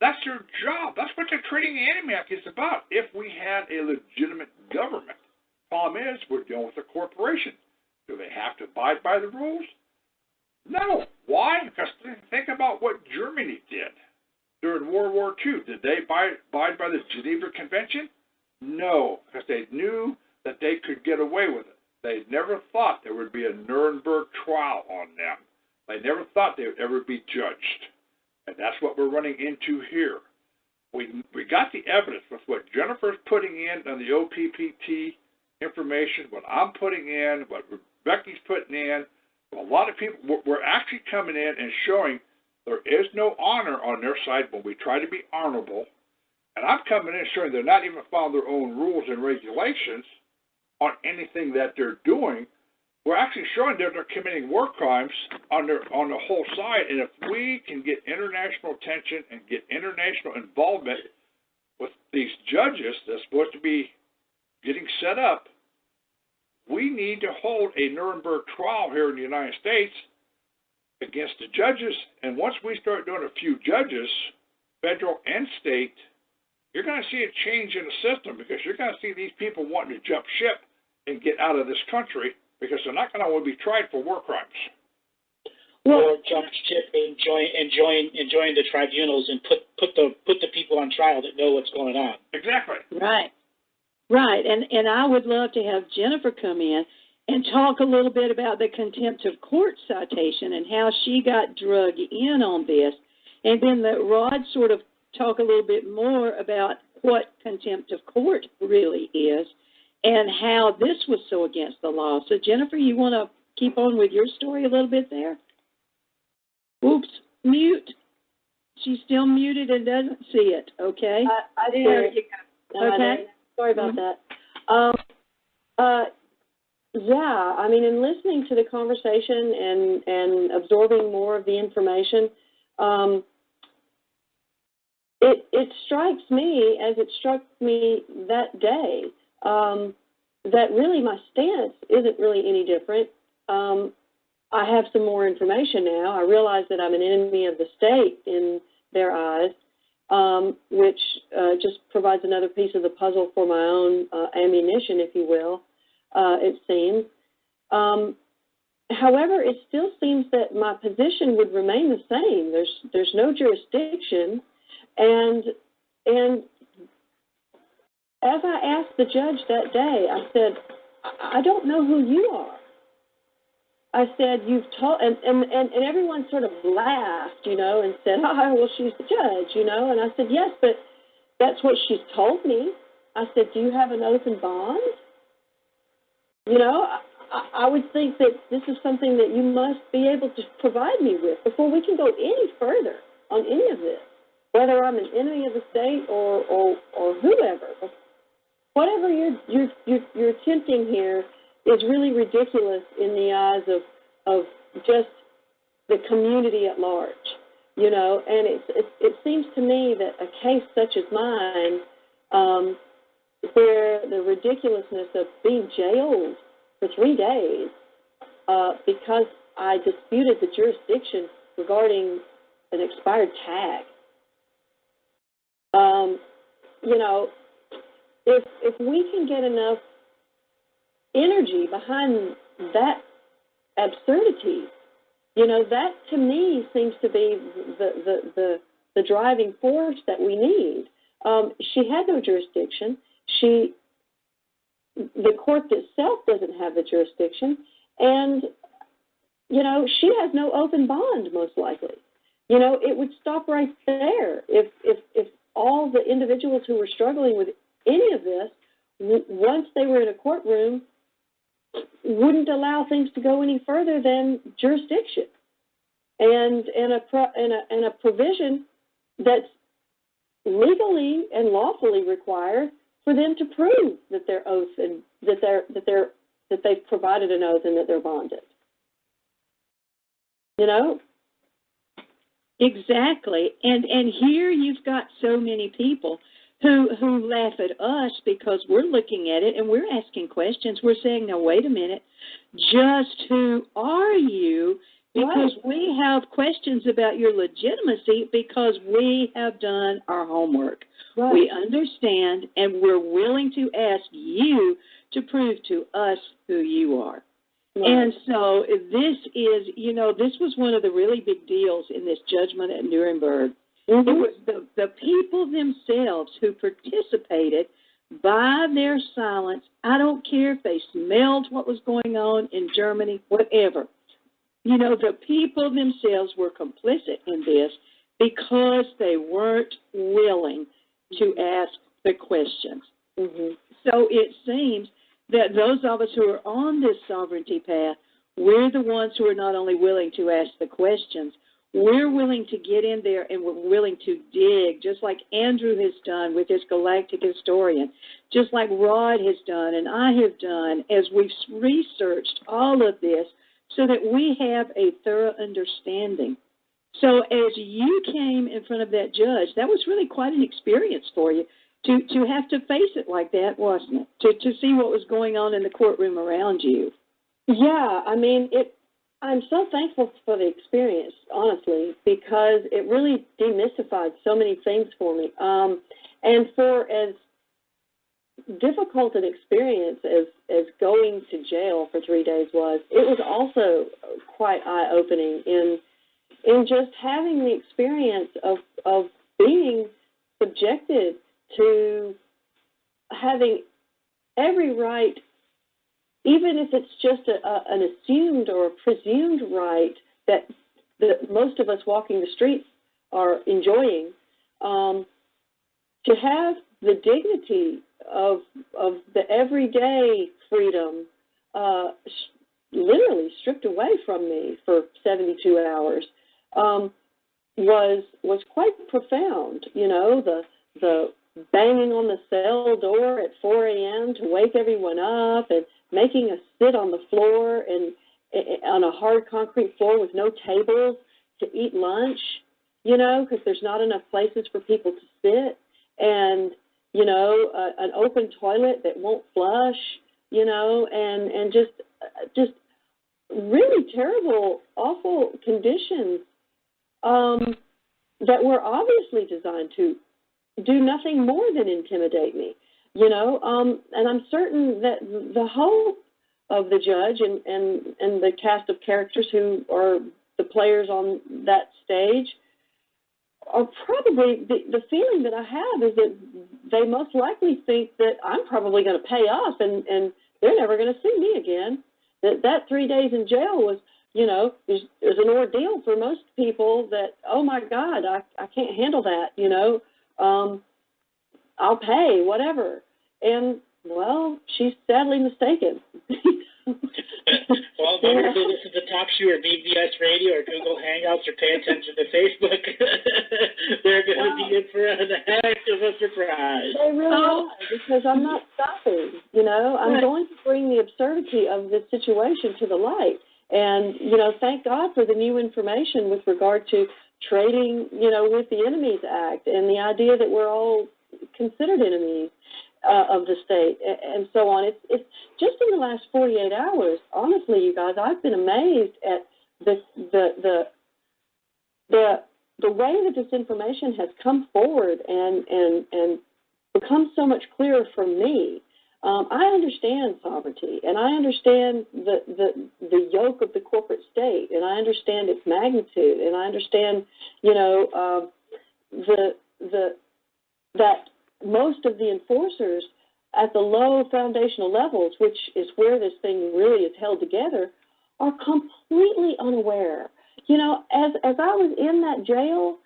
That's their job. That's what the Trading Enemy Act is about if we had a legitimate government. Problem is, we're dealing with a corporation. Do they have to abide by the rules? No. Why? Because think about what Germany did during World War II. Did they abide by the Geneva Convention? No, because they knew that they could get away with it. They never thought there would be a Nuremberg trial on them. They never thought they would ever be judged. And that's what we're running into here. We got the evidence with what Jennifer's putting in on the OPPT information, what I'm putting in, what Becky's putting in. A lot of people, we're actually coming in and showing There is no honor on their side when we try to be honorable. And I'm coming in showing they're not even following their own rules and regulations on anything that they're doing. We're actually showing that they're committing war crimes on the whole side. And if we can get international attention and get international involvement with these judges that's supposed to be getting set up, we need to hold a Nuremberg trial here in the United States against the judges. And once we start doing a few judges, federal and state, you're going to see a change in the system, because you're going to see these people wanting to jump ship and get out of this country, because they're not going to want to be tried for war crimes. Or jump ship and join the tribunals and put the people on trial that know what's going on. Exactly. Right. Right. And I would love to have Jennifer come in and talk a little bit about the contempt of court citation and how she got drugged in on this. And then let Rod sort of talk a little bit more about what contempt of court really is and how this was so against the law. So, Jennifer, you want to keep on with your story a little bit there? Oops, mute. She's still muted and doesn't see it, okay? I did. There you go. Okay. Sorry about that. Yeah, I mean, in listening to the conversation and absorbing more of the information, it strikes me, as it struck me that day, that really my stance isn't really any different. I have some more information now. I realize that I'm an enemy of the state in their eyes, which just provides another piece of the puzzle for my own ammunition, if you will, it seems. However, it still seems that my position would remain the same. There's no jurisdiction, and as I asked the judge that day, I said, I don't know who you are. I said, you've told, and everyone sort of laughed, and said, oh, well, she's the judge, and I said, yes, but that's what she's told me. I said, do you have an oath and bond? I would think that this is something that you must be able to provide me with before we can go any further on any of this, whether I'm an enemy of the state or whoever. Whatever you're attempting here is really ridiculous in the eyes of just the community at large, and it seems to me that a case such as mine, where the ridiculousness of being jailed for 3 days because I disputed the jurisdiction regarding an expired tag, if we can get enough energy behind that absurdity, that to me seems to be the driving force that we need. She had no jurisdiction. The court itself doesn't have the jurisdiction, and she has no open bond, most likely. It would stop right there if all the individuals who were struggling with any of this, once they were in a courtroom, wouldn't allow things to go any further than jurisdiction and a provision that's legally and lawfully required for them to prove that their oath and that they've provided an oath and that they're bonded. Exactly. And here you've got so many people who laugh at us because we're looking at it and we're asking questions. We're saying, now, wait a minute, just who are you? Because we have questions about your legitimacy because we have done our homework. Right. We understand, and we're willing to ask you to prove to us who you are. Right. And so this is, this was one of the really big deals in this judgment at Nuremberg. Mm-hmm. It was the people themselves who participated by their silence. I don't care if they smelled what was going on in Germany, whatever. The people themselves were complicit in this because they weren't willing to ask the questions. Mm-hmm. So it seems that those of us who are on this sovereignty path, we're the ones who are not only willing to ask the questions, we're willing to get in there and we're willing to dig, just like Andrew has done with his galactic historian, just like Rod has done and I have done as we've researched all of this so that we have a thorough understanding. So as you came in front of that judge, that was really quite an experience for you to have to face it like that, wasn't it? To see what was going on in the courtroom around you. Yeah, I mean, I'm so thankful for the experience, honestly, because it really demystified so many things for me. And for as difficult an experience as going to jail for 3 days was, it was also quite eye-opening in just having the experience of being subjected to having every right, even if it's just an assumed or a presumed right that most of us walking the streets are enjoying, to have the dignity of the everyday freedom literally stripped away from me for 72 hours was quite profound. You know, the banging on the cell door at 4 a.m. to wake everyone up and making us sit on the floor and on a hard concrete floor with no tables to eat lunch, you know, because there's not enough places for people to sit, and, you know, an open toilet that won't flush, you know, and just really terrible, awful conditions that were obviously designed to do nothing more than intimidate me, you know, and I'm certain that the hope of the judge and the cast of characters who are the players on that stage are probably, the feeling that I have is that they most likely think that I'm probably going to pay off and they're never going to see me again. That 3 days in jail was, you know, is an ordeal for most people that, oh my God, I can't handle that, you know. I'll pay, whatever. And, well, she's sadly mistaken. Well, whether they listen to TalkShoe or BBS Radio or Google Hangouts or pay attention to Facebook, they're going to be in for a heck of a surprise. They really are, because I'm not stopping, you know. I'm going to bring the absurdity of this situation to the light. And, you know, thank God for the new information with regard to trading, you know, with the Enemies Act and the idea that we're all considered enemies of the state and so on. It's just in the last 48 hours, honestly, you guys, I've been amazed at the way that this information has come forward and become so much clearer for me. I understand sovereignty, and I understand the yoke of the corporate state, and I understand its magnitude, and I understand, you know, that most of the enforcers at the low foundational levels, which is where this thing really is held together, are completely unaware. You know, as I was in that jail,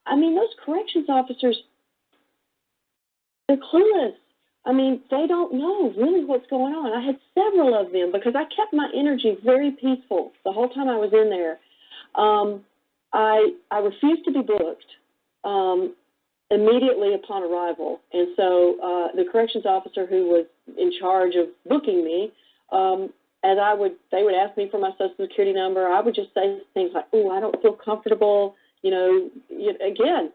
I mean, those corrections officers, they're clueless. I mean, they don't know really what's going on. I had several of them because I kept my energy very peaceful the whole time I was in there. I refused to be booked immediately upon arrival. And so the corrections officer who was in charge of booking me, as they would ask me for my Social Security number, I would just say things like, "Oh, I don't feel comfortable." You know, again,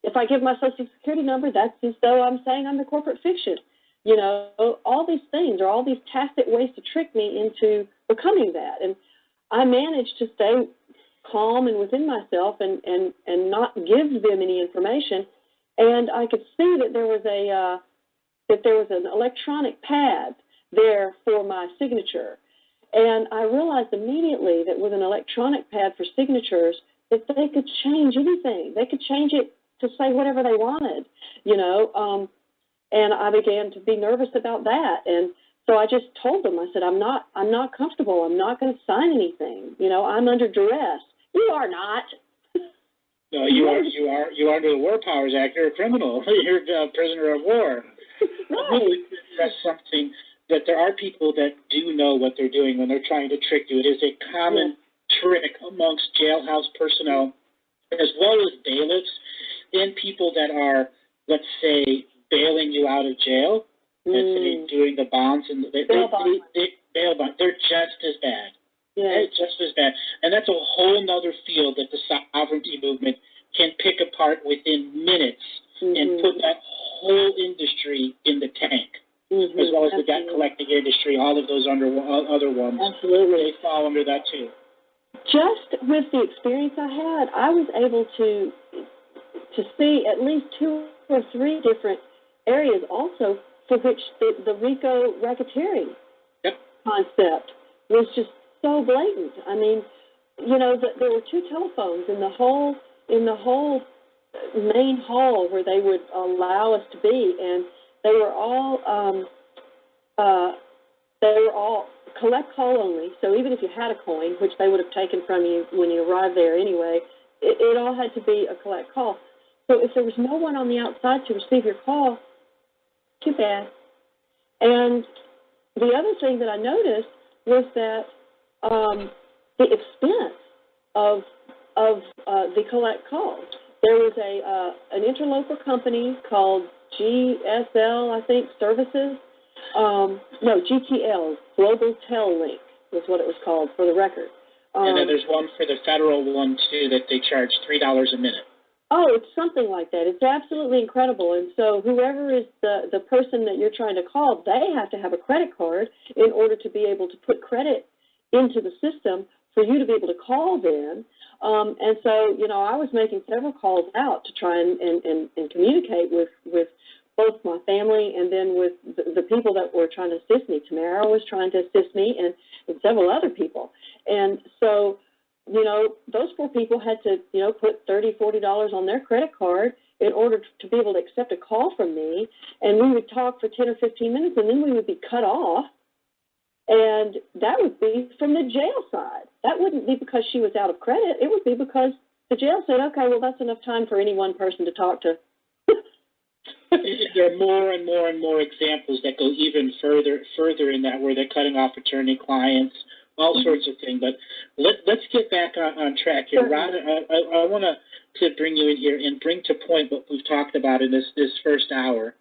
if I give my Social Security number, that's as though I'm saying I'm the corporate fiction. You know, all these things are all these tacit ways to trick me into becoming that. And I managed to stay calm and within myself and not give them any information. And I could see that there was an electronic pad there for my signature. And I realized immediately that with an electronic pad for signatures, that they could change anything. They could change it to say whatever they wanted, you know. And I began to be nervous about that. And so I just told them, I said, I'm not comfortable. I'm not going to sign anything. You know, I'm under duress. You are not. No, you are under the War Powers Act. You're a criminal. You're a prisoner of war. Right. Really, that's something that there are people that do know what they're doing when they're trying to trick you. It is a common rhetoric amongst jailhouse personnel, as well as bailiffs and people that are, let's say, bailing you out of jail, and doing the bonds and bail bonds. They're just as bad. Yeah. They're just as bad. And that's a whole nother field that the sovereignty movement can pick apart within minutes and put that whole industry in the tank. As well as the debt collecting industry, all of those other ones. Absolutely. They fall under that too. Just with the experience I had, I was able to see at least 2 or 3 different areas also for which the RICO racketeering concept was just so blatant. I mean, you know, there were 2 telephones in the whole main hall where they would allow us to be, and they were all collect call only. So even if you had a coin, which they would have taken from you when you arrived there anyway, it all had to be a collect call. So if there was no one on the outside to receive your call, too bad. And the other thing that I noticed was that the expense of the collect calls. There was an interlocal company called GSL, I think, Services. GTL, Global Tel Link was what it was called, for the record. And then there's one for the federal one, too, that they charge $3 a minute. Oh, it's something like that. It's absolutely incredible. And so whoever is the person that you're trying to call, they have to have a credit card in order to be able to put credit into the system for you to be able to call them. And so, you know, I was making several calls out to try and communicate with both my family and then with the people that were trying to assist me. Tamara was trying to assist me and several other people. And so, you know, those poor people had to, you know, put $30, $40 on their credit card in order to be able to accept a call from me. And we would talk for 10 or 15 minutes, and then we would be cut off. And that would be from the jail side. That wouldn't be because she was out of credit. It would be because the jail said, okay, well, that's enough time for any one person to talk to. There are more and more and more examples that go even further in that, where they're cutting off attorney clients, all sorts of things. But let's get back on track here. Rod, I want to bring you in here and bring to point what we've talked about in this first hour.